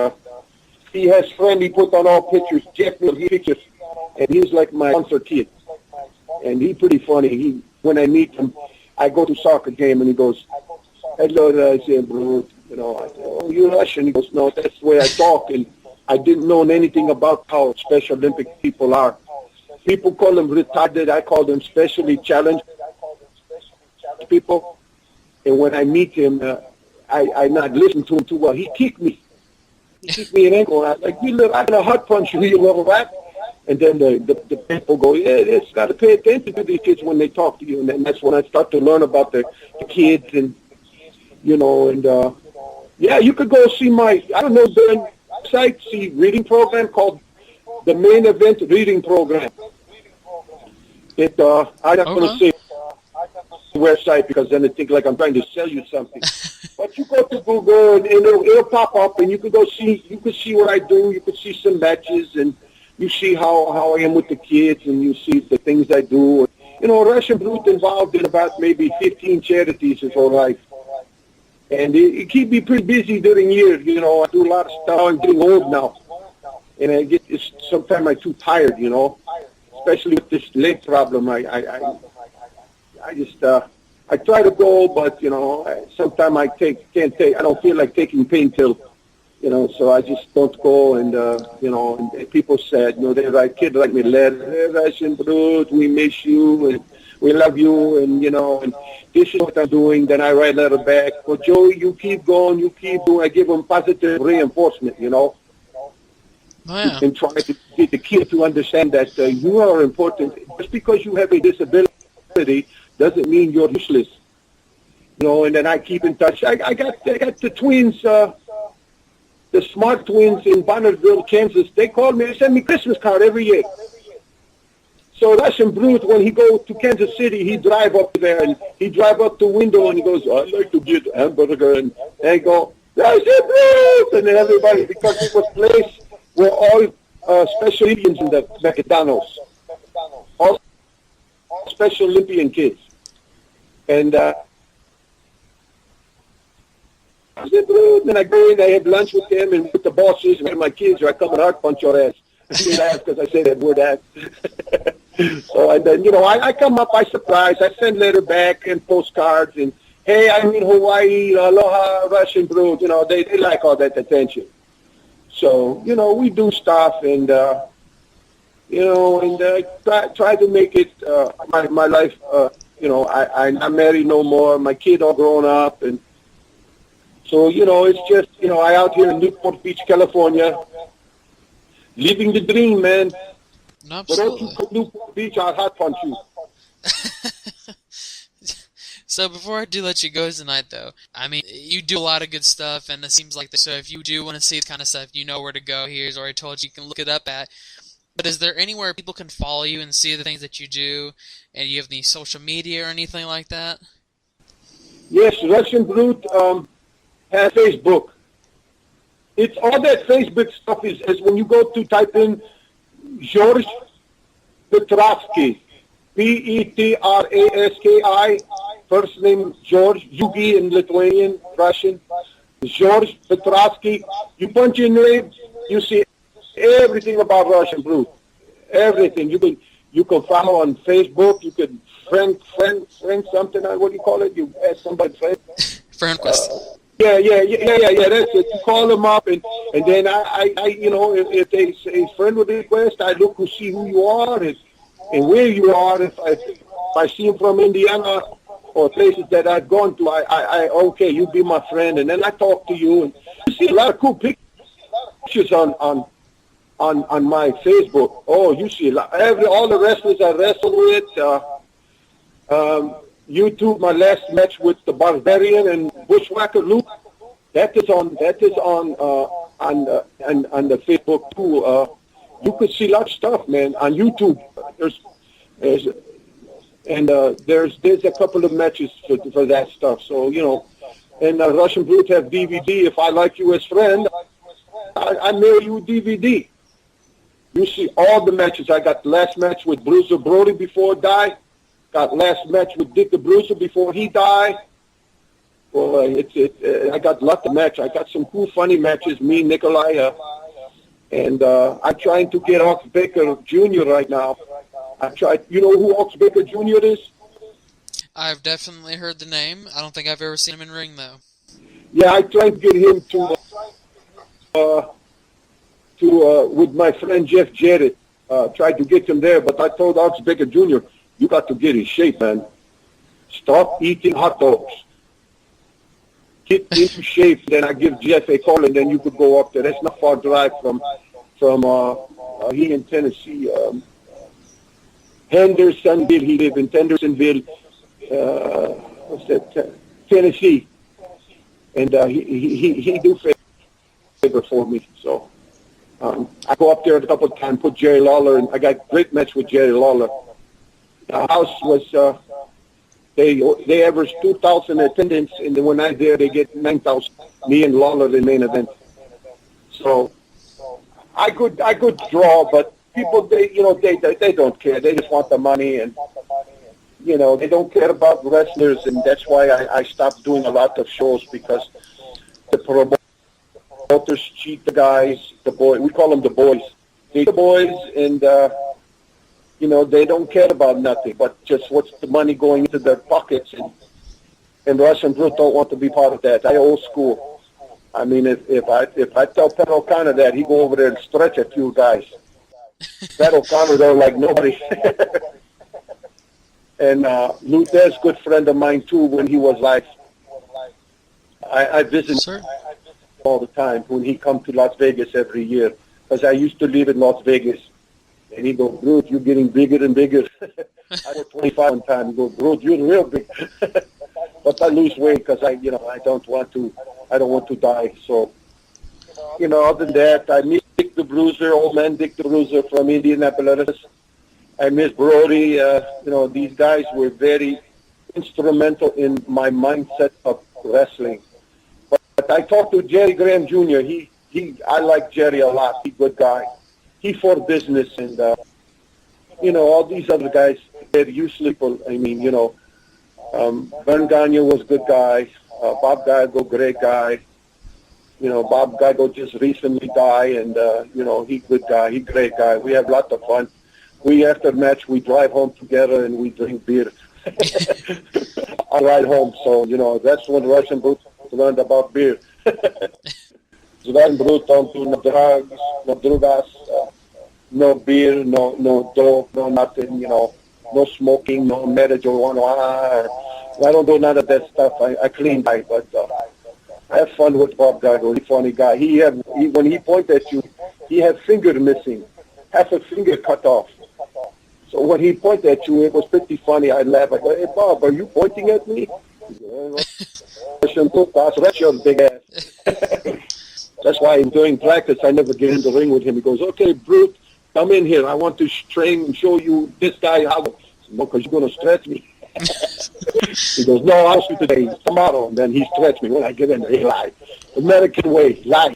he has friend. He put on all pictures, Jeff pictures, and he's like my sponsor kid, and he's pretty funny. When I meet him, I go to soccer game, and he goes, "Hello, Russian Blues." You know, I say, "Oh, you're Russian?" He goes, "No, that's the way I talk," and I didn't know anything about how Special Olympic people are. People call them retarded. I call them specially challenged people. And when I meet him, I not listen to him too well. He kicked me. He kicked me in ankle. I was like, I'm going to hot punch you, you little rat. And then the people go, yeah, it's got to pay attention to these kids when they talk to you. And then that's when I start to learn about the kids, and, you know, and, yeah, you could go see my, I don't know, the website, see reading program called the Main Event Reading Program. I'm not going to say the website, because then they think like I'm trying to sell you something. But you go to Google, and it'll pop up, and you can see what I do. You can see some matches, and you see how I am with the kids, and you see the things I do. You know, Russian Brute involved in about maybe 15 charities his whole life. And it keep me pretty busy during years. You know, I do a lot of stuff. I'm getting old now. And sometimes I'm too tired, you know, especially with this leg problem. I try to go, but, you know, sometimes I I don't feel like taking painkillers, you know, so I just don't go. And, you know, and people said, you know, they write, kids like me letters, "Hey, Russian Brute, we miss you, and we love you," and, you know, and this is what I'm doing. Then I write a letter back, "Well, Joey, you keep going, you keep doing." I give them positive reinforcement, you know. Oh, yeah. and try to get the kid to understand that you are important. Just because you have a disability doesn't mean you're useless. You know, and then I keep in touch. I got the twins, the smart twins in Bonnersville, Kansas. They call me. They send me Christmas card every year. So Russian Brute, when he go to Kansas City, he drive up there and he drive up the window and he goes, "I'd like to get a hamburger," and they go, "Russian Brute," and then everybody, because it was place where all Special Olympians in the McDonald's, all Special Olympian kids, and then I go in, I have lunch with them and with the bosses and my kids, or I come and hard punch your ass. They laugh because I say that word ass. So and then, you know, I come up by surprise. I send letter back and postcards and, hey, I'm in Hawaii, aloha, Russian Brute. You know, they like all that attention. So, you know, we do stuff and, you know, and try to make it my life, you know, I'm not married no more. My kid all grown up. And so, you know, it's just, you know, I out here in Newport Beach, California, living the dream, man. Absolutely. But don't you Newport Beach, I'll hot punch you. So before I do let you go tonight, though, I mean, you do a lot of good stuff, and it seems like so if you do want to see the kind of stuff, you know where to go. Here's already told you can look it up at. But is there anywhere people can follow you and see the things that you do, and you have any social media or anything like that? Yes, Russian Brute has Facebook. It's all that Facebook stuff is when you go to type in George Petrovsky, Petraski, first name George, Yugi in Lithuanian, Russian, George Petrovsky. You punch in name, you see everything about Russian Brute. Everything. You can follow on Facebook. You could friend something. What do you call it? You ask somebody friend. Friend request. Yeah. That's it. You call them up, and then I you know, if they say friend request, I look to see who you are and where you are. If I see them from Indiana or places that I've gone to, I okay, you be my friend, and then I talk to you, and you see a lot of cool pictures on my Facebook. Oh, you see all the wrestlers I wrestled with. YouTube, my last match with the Barbarian and Bushwhacker Luke. That is on the Facebook too. You could see a lot of stuff, man, on YouTube. There's a couple of matches for that stuff. So, you know, and Russian Brute have DVD. If I like you as friend, I mail you DVD. You see all the matches. I got the last match with Bruiser Brody before he died. Got last match with Dick the Bruiser before he died. Well, I got lots of matches. I got some cool, funny matches. Me, Nikolai, and I'm trying to get Ox Baker Jr. right now. I tried. You know who Ox Baker Jr. is? I've definitely heard the name. I don't think I've ever seen him in ring, though. Yeah, I tried to get him to with my friend Jeff Jarrett. Tried to get him there, but I told Ox Baker Jr., you got to get in shape, man. Stop eating hot dogs. Get into shape. Then I give Jeff a call, and then you could go up there. That's not far drive from he in Tennessee. Hendersonville. He live in Hendersonville. What's that? Tennessee. And he do favor for me. So I go up there a couple of times. Put Jerry Lawler, and I got a great match with Jerry Lawler. The house was, they averaged 2,000 attendance, and then when I there, they get 9,000. Me and Lawler, the main event. So I could draw, but people, they don't care. They just want the money, and you know, they don't care about wrestlers, and that's why I stopped doing a lot of shows, because the promoters cheat the guys, the boys. We call them the boys. They the boys, and you know, they don't care about nothing, but just what's the money going into their pockets. And Russian Brute don't want to be part of that. I old school. I mean, if I tell Pat O'Connor that, he go over there and stretch a few guys. Pat O'Connor, they're like nobody. And Luther's a good friend of mine, too, when he was alive. I visit all the time when he come to Las Vegas every year. because I used to live in Las Vegas. And he goes, Bruce, you're getting bigger and bigger. I was 25 one time. He goes, Bruce, you're real big. But I lose weight because I don't want to die. So, other than that, I miss Dick the Bruiser, old man Dick the Bruiser from Indianapolis. I miss Brody. These guys were very instrumental in my mindset of wrestling. But I talked to Jerry Graham Jr. I like Jerry a lot. He's a good guy. He for business, and all these other guys, they're usually for. Vern Gagne was a good guy. Bob Geigo, great guy. Bob Geigo just recently died, and he's good guy. He's great guy. We have lots of fun. After match, we drive home together and we drink beer. I ride home, so that's when Russian Brute learned about beer. Russian Brute don't do no drugs, no drugas, no beer, no dope, no nothing. No smoking, no marijuana. I don't do none of that stuff. I clean guy, but I have fun with Bob Geigo. He's a funny guy. When he pointed at you, he had finger missing, half a finger cut off. So when he pointed at you, it was pretty funny. I laughed. I go, hey, Bob, are you pointing at me? That's your big ass. That's why during practice, I never get in the ring with him. He goes, okay, Brute, come in here. I want to train and show you this guy how. Because you're going to stretch me. He goes, no, I'll shoot today, tomorrow. And then he stretched me. When I get in there, he lied. American way. Lie.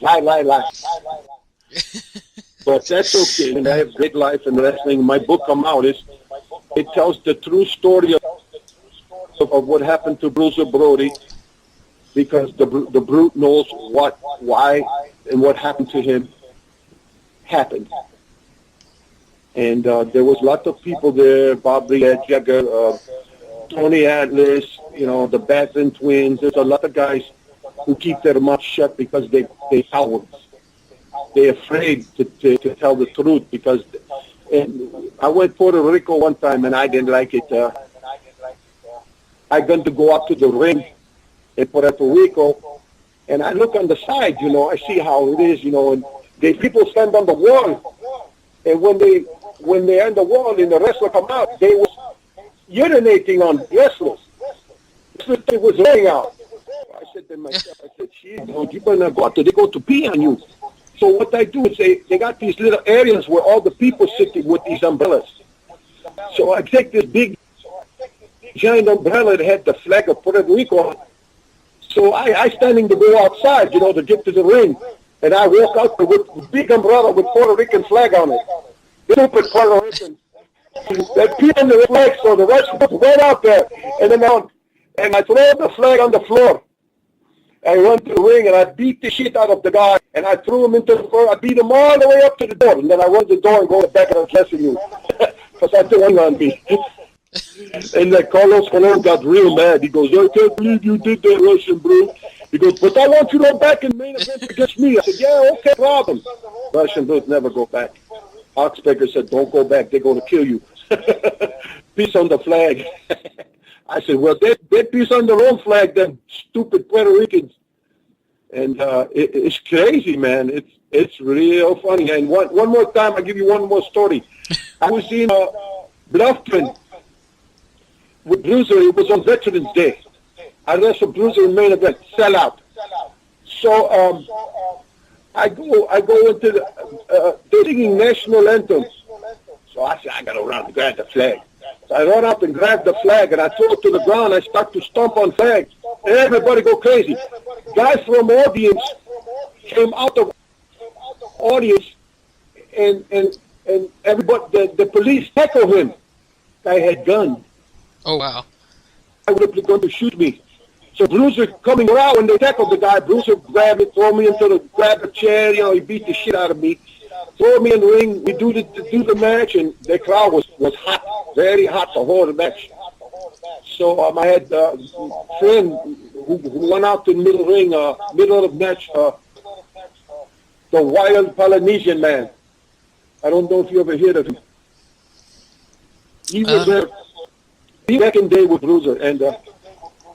But that's okay. And I have great life in wrestling. My book come out. It tells the true story of what happened to Bruiser Brody, because the Brute knows why, and what happened to him happened. And there was lots of people there, Bob Jagger, Tony Atlas, the Batson twins. There's a lot of guys who keep their mouth shut because they cowards. They're afraid to tell the truth because. And I went to Puerto Rico one time and I didn't like it. I got to go up to the ring in Puerto Rico, and I look on the side. I see how it is. And the people stand on the wall, and when they on the wall and the wrestler come out, they was urinating on wrestlers. It was laying out. I said to myself, "Geez, you better go out there. They go to pee on you." So what I do is they got these little areas where all the people sitting with these umbrellas. So I take this big, giant umbrella that had the flag of Puerto Rico on. So I standing to go outside, to get to the ring. And I walk out there with a big umbrella with Puerto Rican flag on it. Stupid Puerto Rican. They pee on the flag, so the rest was right out there. And then I throw the flag on the floor. I run to the ring and I beat the shit out of the guy, and I threw him into the floor. I beat him all the way up to the door, and then I run to the door and go back and I'm dressing you because I don't want on me. And Carlos Colon got real mad. He goes, I can't believe you did that, Russian Brute. He goes, but I want you to go back in the main event against me. I said, yeah, okay, problem. Russian Brute never go back. Oxbaker said, don't go back. They're going to kill you. Peace on the flag. I said, well, they peace on their own flag, them stupid Puerto Ricans. And it's crazy, man. It's real funny. And one more time, I'll give you one more story. I was in Bluffton with Bruiser. It was on Veterans Day. I wrestled Bruiser in main event, sell out. So I go into they're singing national anthem. So I said, I got to run and grab the flag. So I run up and grab the flag, and I throw it to the ground. I start to stomp on flags, and everybody go crazy. Guys from audience came out of audience, and everybody, the police tackled him. Guy had gun. Oh, wow. I would have going to shoot me. So Bruiser coming around, when they tackled the guy, Bruiser grabbed it, throw me into grab a chair, he beat the shit out of me. Throw me in the ring, we do the match, and the crowd was hot, very hot the whole match. So I had a friend who went out to the middle ring, middle of the match, the Wild Polynesian Man. I don't know if you ever heard of him. He was there back in the day with Bruiser, and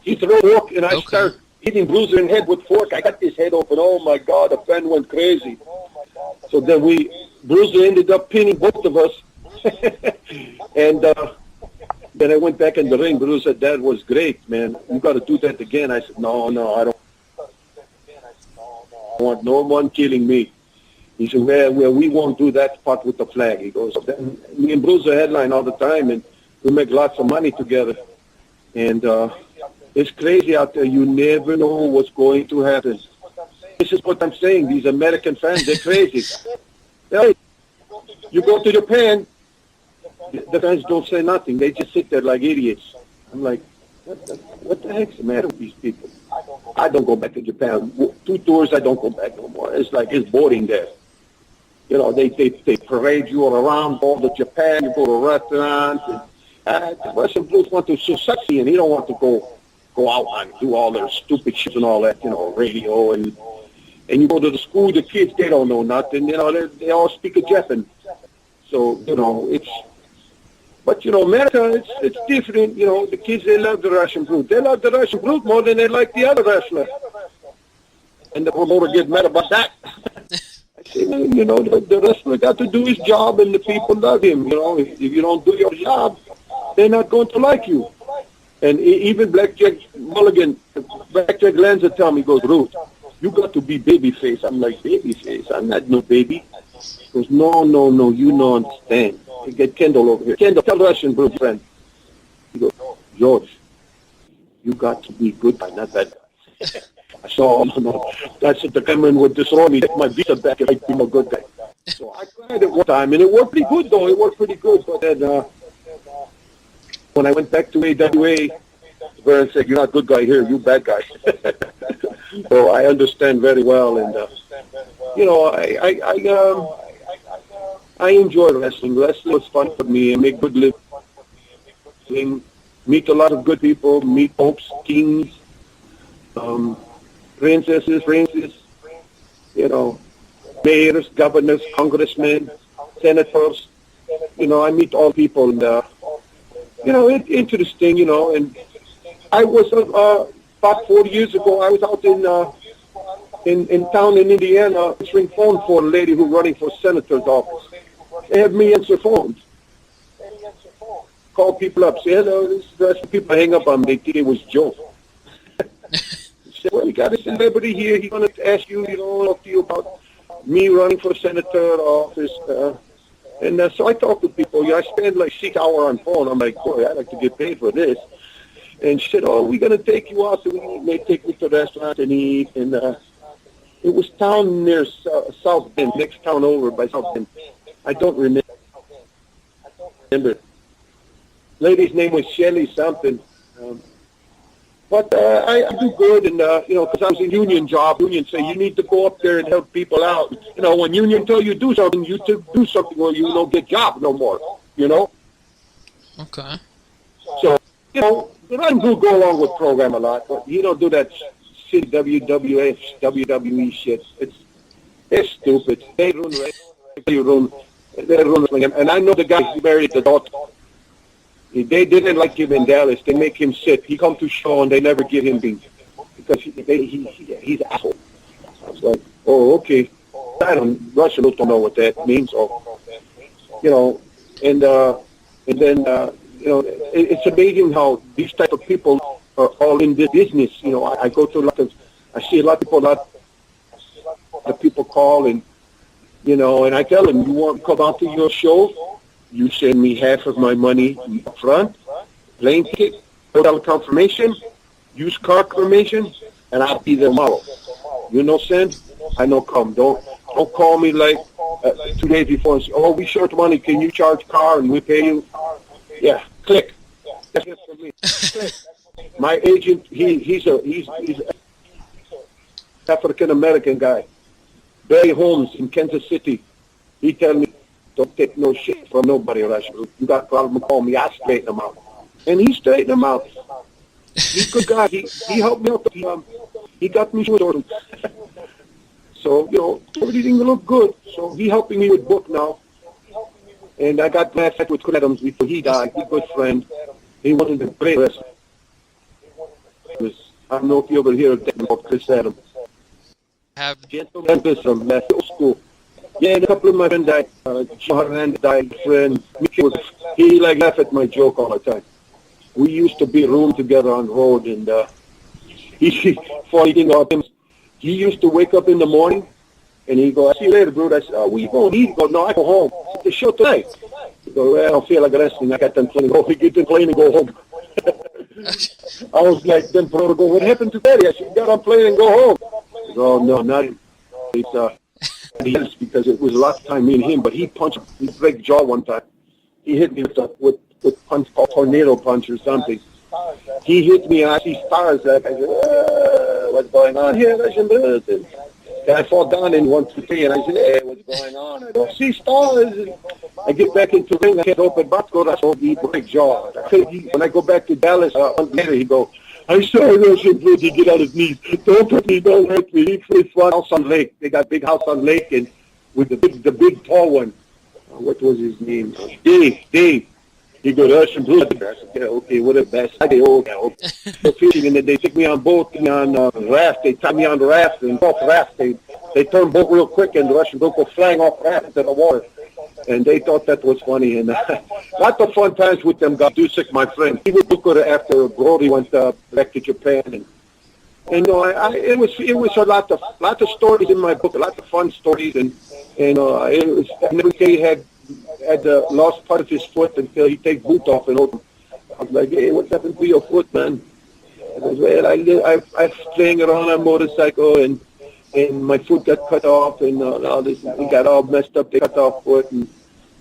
he threw a fork, and I start hitting Bruiser in the head with fork. I got his head open. Oh, my God, the fan went crazy. So then Bruiser ended up pinning both of us. And then I went back in the ring. Bruiser said, "That was great, man. You got to do that again." I said, No, I don't want no one killing me. He said, well, we won't do that part with the flag. He goes, then me and Bruiser headline all the time, and we make lots of money together. And it's crazy out there. You never know what's going to happen. This is what I'm saying. These American fans, they're crazy. Hey, you go to Japan, the fans don't say nothing. They just sit there like idiots. I'm like, what the heck's the matter with these people? I don't go back to Japan. 2 tours, I don't go back no more. It's like it's boring there. You know, they parade you around all the Japan. You go to restaurants. And the Russian Blues want to succeed, and he don't want to go out and do all their stupid shit and all that, you know, radio. And you go to the school, the kids, they don't know nothing. You know, they all speak a Japan. So, you know, but, you know, America, it's different. You know, the kids, they love the Russian Blues. They love the Russian Blues more than they like the other wrestler. And the promoter gets mad about that. I say, well, you know, the wrestler got to do his job, and the people love him. You know, if you don't do your job, they're not going to like you. And even Blackjack Mulligan, Blackjack Lanza tell me, he goes, Ruth, you got to be babyface. I'm like, babyface? I'm not no baby. He goes, no, you don't understand. Get Kendall over here. Kendall, tell Russian Blues friend. He goes, George, you got to be good guy, not that guy. I saw, that's it. The cameraman would destroy me, take my visa back, and I'd be a good guy. So I tried it one time, and it worked pretty good, though. It worked pretty good. But then when I went back to AWA, Vern said, you're not a good guy here, you bad guy. So I understand very well. And, you know, I enjoy wrestling. Wrestling was fun for me. I make good living, meet a lot of good people, meet popes, kings, princesses, you know, mayors, governors, congressmen, senators. You know, I meet all people, and you know, it's interesting. You know, and I was about 40 years ago. I was out in town in Indiana, answering phone for a lady who's running for senator's office. They have me answer phones. Call people up, say hello. This people hang up on me. They think it was Joe. Say, well, we got a celebrity here. He's going to ask you, talk to you about me running for senator office. And so I talk to people. I spend like 6 hours on phone. I'm like, boy, I'd like to get paid for this. And she said, we're going to take you out to eat. They take me to the restaurant and eat. And it was town near South Bend, next town over by South Bend. I don't remember. Lady's name was Shelly something. But I do good, and, because I was in union job. Union say you need to go up there and help people out. You know, when union tell you do something, you do something or you don't get job no more, you know? Okay. So, Run do go along with program a lot, but you don't do that shit WWF, WWE shit. It's stupid. They ruin wrestling. And I know the guy who married the daughter. They didn't like him in Dallas. They make him sit. He come to show, and they never give him beans because he's an asshole. I was like, oh, okay. Russian don't know what that means. So, and then it's amazing how these type of people are all in this business. I go to I see a lot of people. The people call and I tell them, you want to come out to your show? You send me half of my money up front, plane ticket, hotel confirmation, used car confirmation, and I'll be there tomorrow. Send? I know come. Don't call me like 2 days before and say, we short money. Can you charge car and we pay you? Yeah, click. That's it for me. Click. My agent, he's African American guy. Barry Holmes in Kansas City. He tell me, don't take no shit from nobody, Russian. You got a problem, call me. I straighten them out. And he straightened them out. He's a good guy. He helped me out. He got me sorted. So, everything look good. So he helping me with book now. And I got mad with Chris Adams before he died. He's a good friend. He wasn't a great wrestler. I don't know if you ever hear about Chris Adams. Have Gentleman from old school. Yeah, and a couple of my friends died. John Hernandez died, friend. He like laughed at my joke all the time. We used to be room together on the road, and he funny about him. He used to wake up in the morning, and he'd go, "I see you later, bro." I said, "Oh, where you going?" He'd go, "No, I go home. The show tonight." He'd go, "Well, I don't feel like wrestling. I got done playing. Go, get done playing and go home." I was like, then Pro go, "What happened to Daddy?" I said, "You got on playing and go home." He goes, "Oh, no, not it's because it was a lot of time me and him, but he punched me, break jaw one time. He hit me with punch called tornado punch or something. He hit me and I see stars. I said, "What's going on here?" And I fall down in 1, 2, 3, and I said, "Hey, what's going on? I don't see stars." And I get back into the ring. I can't open box. Go, that's all. He break jaw. When I go back to Dallas later, he go, "I saw Russian Blue. He get on his knees. Don't hurt me. Don't hurt me." He plays one house on lake. They got big house on lake, and with the big tall one. What was his name? Dave. He go, "Russian Blue." I said, "Yeah, okay, what a best." I go, "Okay." So fishing, and they took me on boat on raft. They tied me on the raft and off raft. They turned boat real quick, and the Russian Blue go flying off raft into the water. And they thought that was funny. And lots of fun times with them guys. Dusek, my friend, he was good after Brody went back to Japan. And it was a lot of stories in my book, a lot of fun stories. And it was every day had lost part of his foot until he take boot off and open. I was like, "Hey, what's happened to your foot, man?" I goes, "Well, I playing around on a motorcycle and my foot got cut off and all this. It got all messed up. They cut off foot and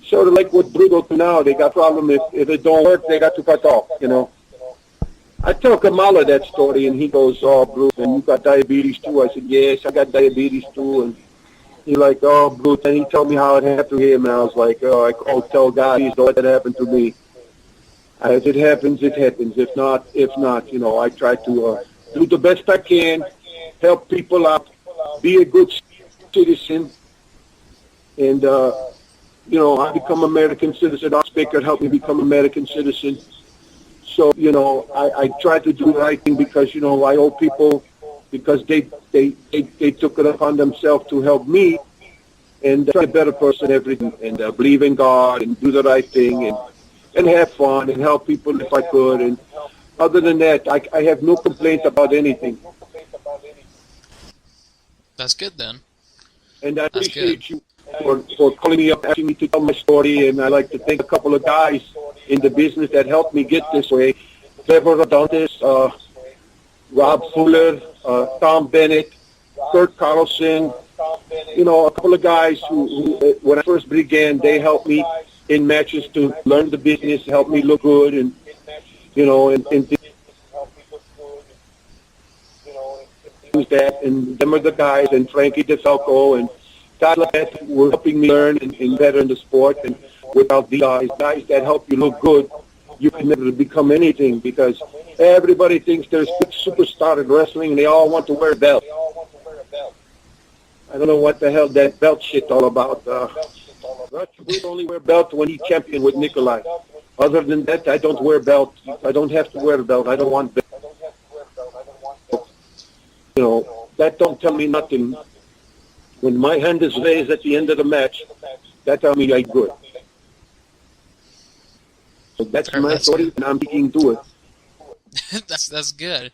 sort of like what Bruto do now. They got problem if it don't work, they got to cut off. I tell Kamala that story and he goes, "Oh, Bruce, and you got diabetes too?" I said, "Yes, I got diabetes too." And he like, "Oh, Bruce," and he told me how it happened to him. And I was like, "Oh, I called, tell God, please don't let that happen to me." If it happens, it happens. If not, I try to do the best I can, help people out, be a good citizen, and I become American citizen. Our speaker helped me become American citizen. So I try to do the right thing because I owe people because they took it upon themselves to help me and be a better person every day and believe in God and do the right thing and have fun and help people if I could. And other than that, I have no complaints about anything. That's good then. And I appreciate you for calling me up, asking me to tell my story. And I like to thank a couple of guys in the business that helped me get this way. Trevor Rodontis, Rob Fuller, Tom Bennett, Kurt Carlson, a couple of guys who when I first began, they helped me in matches to learn the business, help me look good, and that, and them are the guys, and Frankie DeFalco and guys like that were helping me learn and better in the sport. And without these guys that help you look good, you can never become anything because everybody thinks they're a superstar in wrestling and they all want to wear a belt. I don't know what the hell that belt shit all about. We only wear belt when he champion with Nikolai. Other than that, I don't wear belt. I don't have to wear a belt. I don't want belt. That don't tell me nothing. When my hand is raised at the end of the match, that tells me I'm good. So that's my story, and I'm sticking to it. That's good.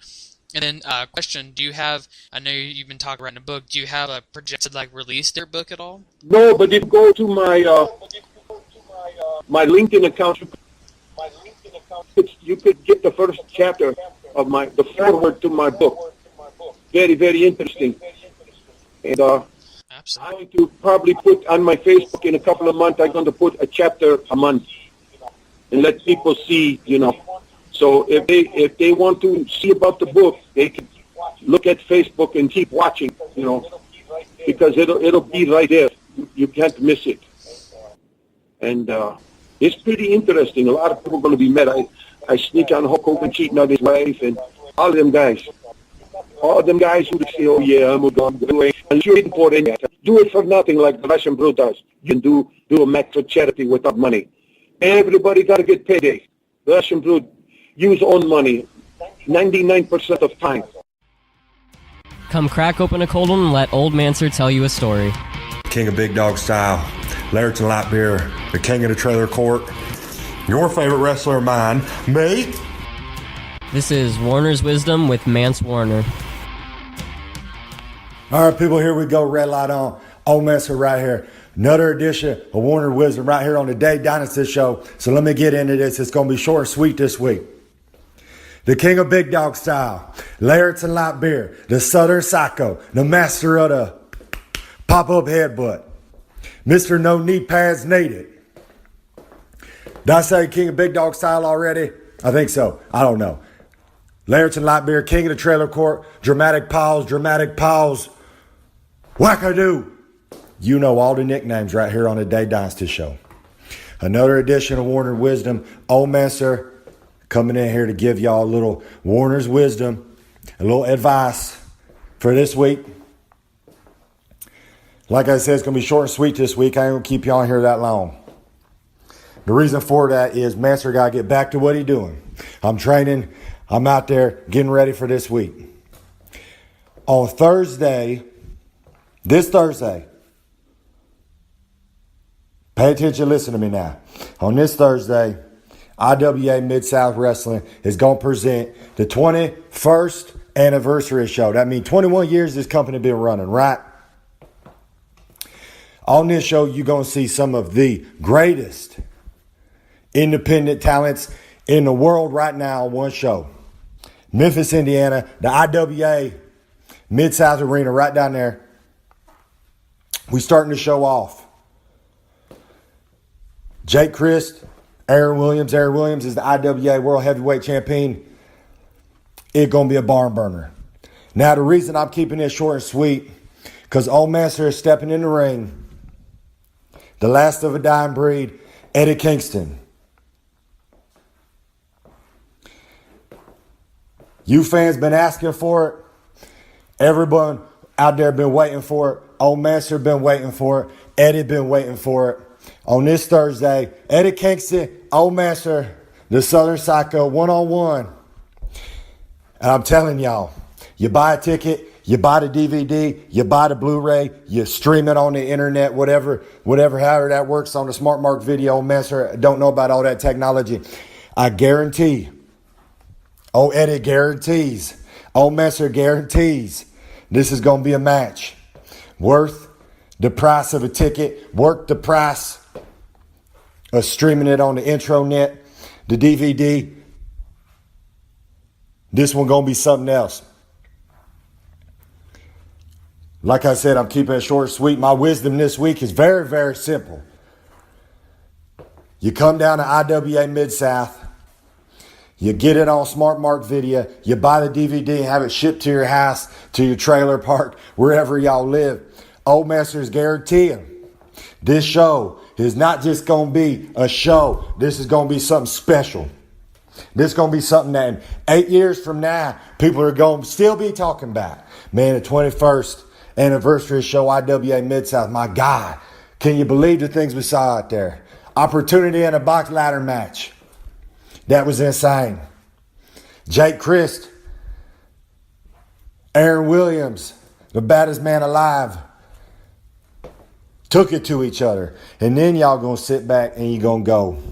And then, question: do you have? I know you've been talking about in a book. Do you have a projected release their book at all? No, but if you go to my LinkedIn account, you could get the first chapter of the foreword to my book. Very, very interesting. And Absolutely. I'm going to probably put on my Facebook in a couple of months. I'm going to put a chapter a month and let people see. So if they want to see about the book, they can look at Facebook and keep watching. Because it'll be right there. You can't miss it. And it's pretty interesting. A lot of people are going to be mad. I sneak on Hulk Hogan cheating on his wife and all of them guys. All them guys who say, "Oh yeah, I'm a dog." And you didn't pour in that. Do it for nothing like the Russian Brew does. You can do a match for charity without money. Everybody got to get payday. The Russian Brew use own money 99% of time. Come crack open a cold one and let Old Manser tell you a story. King of Big Dog Style, Laird and Light Beer, the King of the Trailer Court, your favorite wrestler of mine, me. This is Warner's Wisdom with Mance Warner. All right, people, here we go. Red light on. Old Messer right here. Another edition of Warner Wisdom right here on the Dave Dynasty Show. So let me get into this. It's going to be short and sweet this week. The King of Big Dog Style, Laird and Light Beer, the Southern Psycho, the master of the pop-up headbutt, Mr. No Knee Pads Needed. Did I say King of Big Dog Style already? I think so. I don't know. Laird and Light Beer, King of the Trailer Court, Dramatic Pause, Wackadoo. You know all the nicknames right here on the Dave Dynasty Show. Another edition of Warner Wisdom. Old Messer coming in here to give y'all a little Warner's Wisdom, a little advice for this week. Like I said, it's going to be short and sweet this week. I ain't going to keep y'all here that long. The reason for that is Master got to get back to what he's doing. I'm training. I'm out there getting ready for this week. On Thursday, this Thursday, pay attention, listen to me now. On this Thursday, IWA Mid-South Wrestling is going to present the 21st anniversary show. That means 21 years this company been running, right? On this show, you're going to see some of the greatest independent talents in the world right now on one show. Memphis, Indiana, the IWA Mid-South Arena right down there. We starting to show off. Jake Christ, Aaron Williams. Aaron Williams is the IWA World Heavyweight Champion. It's going to be a barn burner. Now, the reason I'm keeping this short and sweet, because Old Master is stepping in the ring. The last of a dying breed, Eddie Kingston. You fans been asking for it. Everyone out there been waiting for it. Old Master been waiting for it. Eddie been waiting for it. On this Thursday, Eddie Kingston, Old Master, the Southern Psycho, one-on-one. And I'm telling y'all, you buy a ticket, you buy the DVD, you buy the Blu-ray, you stream it on the internet, whatever, however that works on the Smart Mark video. Old Master, don't know about all that technology. I guarantee, Old Eddie guarantees, Old Master guarantees, this is going to be a match worth the price of a ticket, worth the price of streaming it on the intranet, the DVD. This one going to be something else. Like I said, I'm keeping it short and sweet. My wisdom this week is very, very simple. You come down to IWA Mid-South. You get it on Smart Mark Video. You buy the DVD and have it shipped to your house, to your trailer park, wherever y'all live. Old Master's guaranteeing this show is not just going to be a show. This is going to be something special. This is going to be something that in 8 years from now, people are going to still be talking about. Man, the 21st anniversary show, IWA Mid-South. My God, can you believe the things we saw out there? Opportunity in a box ladder match. That was insane. Jake Christ, Aaron Williams, the baddest man alive, took it to each other. And then y'all going to sit back and you going to go.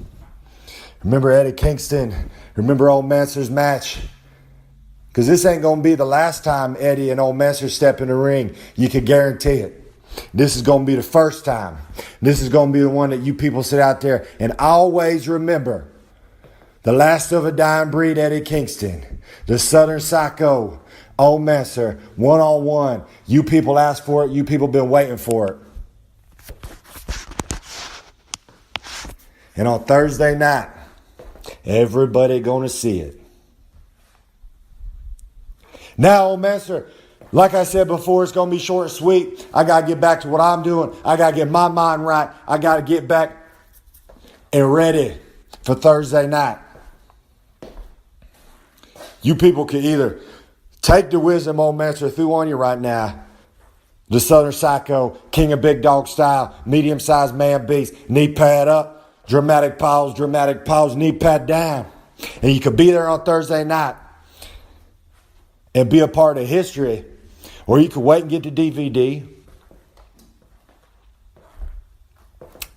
Remember Eddie Kingston? Remember Old Mancer's match? Because this ain't going to be the last time Eddie and Old Mancer step in the ring. You can guarantee it. This is going to be the first time. This is going to be the one that you people sit out there and always remember. The last of a dying breed, Eddie Kingston. The Southern Psycho, Old Mancer, one-on-one. You people asked for it. You people been waiting for it. And on Thursday night, everybody going to see it. Now, Old Master, like I said before, it's going to be short and sweet. I got to get back to what I'm doing. I got to get my mind right. I got to get back and ready for Thursday night. You people can either take the wisdom Old Master threw on you right now. The Southern Psycho, King of Big Dog Style, medium-sized man beast, knee pad up, dramatic pause, knee pad down. And you could be there on Thursday night and be a part of history. Or you could wait and get the DVD.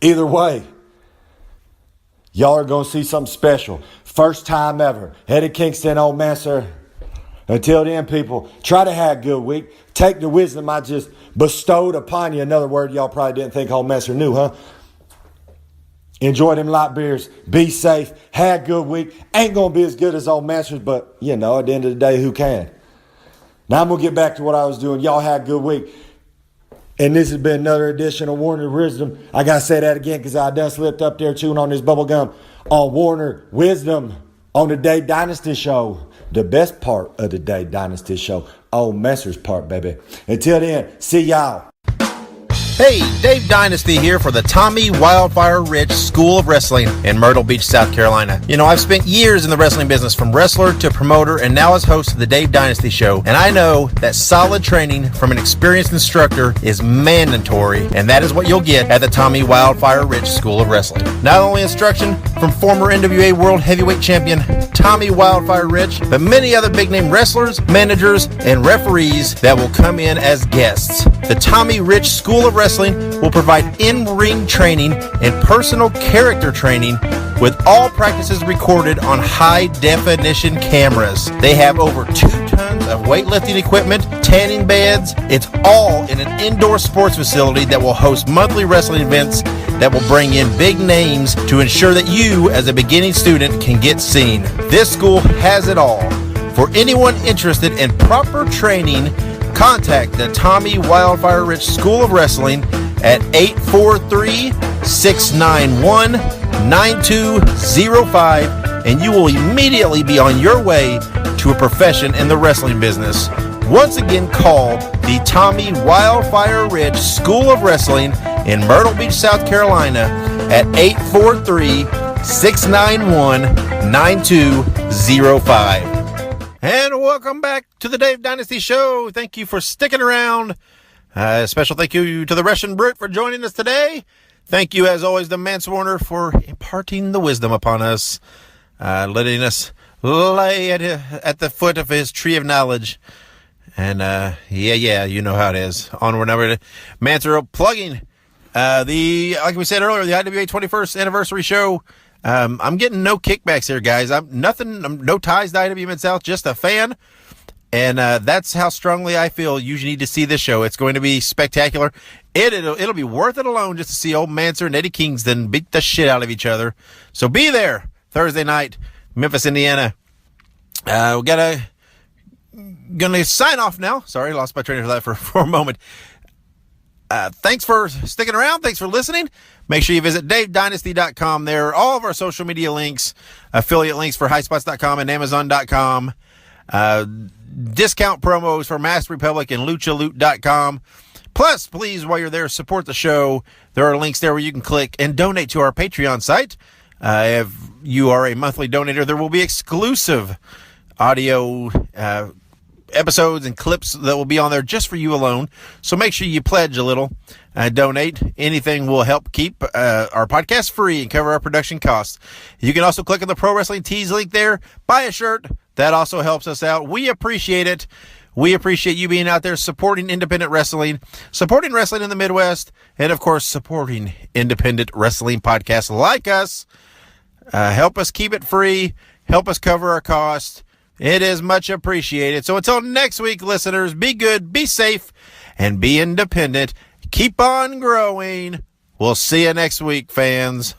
Either way, y'all are going to see something special. First time ever. Eddie Kingston, old master. Until then, people, try to have a good week. Take the wisdom I just bestowed upon you. Another word y'all probably didn't think old master knew, huh? Enjoy them light beers. Be safe. Have a good week. Ain't going to be as good as old masters, but, at the end of the day, who can? Now I'm going to get back to what I was doing. Y'all have a good week. And this has been another edition of Warner Wisdom. I got to say that again because I done slipped up there chewing on this bubble gum. On Warner Wisdom on the Dave Dynasty Show. The best part of the Dave Dynasty Show. Old Messer's part, baby. Until then, see y'all. Hey, Dave Dynasty here for the Tommy Wildfire Rich School of Wrestling in Myrtle Beach, South Carolina. I've spent years in the wrestling business from wrestler to promoter and now as host of the Dave Dynasty Show. And I know that solid training from an experienced instructor is mandatory, and that is what you'll get at the Tommy Wildfire Rich School of Wrestling. Not only instruction from former NWA World Heavyweight Champion Tommy Wildfire Rich, but many other big-name wrestlers, managers, and referees that will come in as guests. The Tommy Rich School of Wrestling will provide in-ring training and personal character training with all practices recorded on high-definition cameras. They have over 2 tons of weightlifting equipment, tanning beds. It's all in an indoor sports facility that will host monthly wrestling events that will bring in big names to ensure that you, as a beginning student, can get seen. This school has it all. For anyone interested in proper training, contact the Tommy Wildfire Rich School of Wrestling at 843-691-9205, and you will immediately be on your way to a profession in the wrestling business. Once again, call the Tommy Wildfire Rich School of Wrestling in Myrtle Beach, South Carolina at 843-691-9205. And welcome back to the Dave Dynasty Show. Thank you for sticking around. Special thank you to the Russian Brute for joining us today. Thank you, as always, to Mance Warner for imparting the wisdom upon us, letting us lay at the foot of his tree of knowledge. And, you know how it is. Onward and upward. Mance plugging like we said earlier, the IWA 21st anniversary show. I'm getting no kickbacks here, guys. I'm no ties to IW Mid-South, just a fan. And that's how strongly I feel you need to see this show. It's going to be spectacular. It'll be worth it alone just to see old Manser and Eddie Kingston beat the shit out of each other. So be there Thursday night, Memphis, Indiana. Gonna sign off now. Sorry, lost my train of thought for a moment. Thanks for sticking around. Thanks for listening. Make sure you visit davedynasty.com. There are all of our social media links, affiliate links for highspots.com and amazon.com. Discount promos for Masked Republic and luchaloot.com. Plus, please, while you're there, support the show. There are links there where you can click and donate to our Patreon site. If you are a monthly donator, there will be exclusive audio episodes and clips that will be on there just for you alone. So make sure you pledge a little, donate. Anything will help keep our podcast free and cover our production costs. You can also click on the Pro Wrestling Tees link there, buy a shirt. That also helps us out. We appreciate it. We appreciate you being out there supporting independent wrestling, supporting wrestling in the Midwest, and of course supporting independent wrestling podcasts like us. Help us keep it free. Help us cover our costs. It is much appreciated. So until next week, listeners, be good, be safe, and be independent. Keep on growing. We'll see you next week, fans.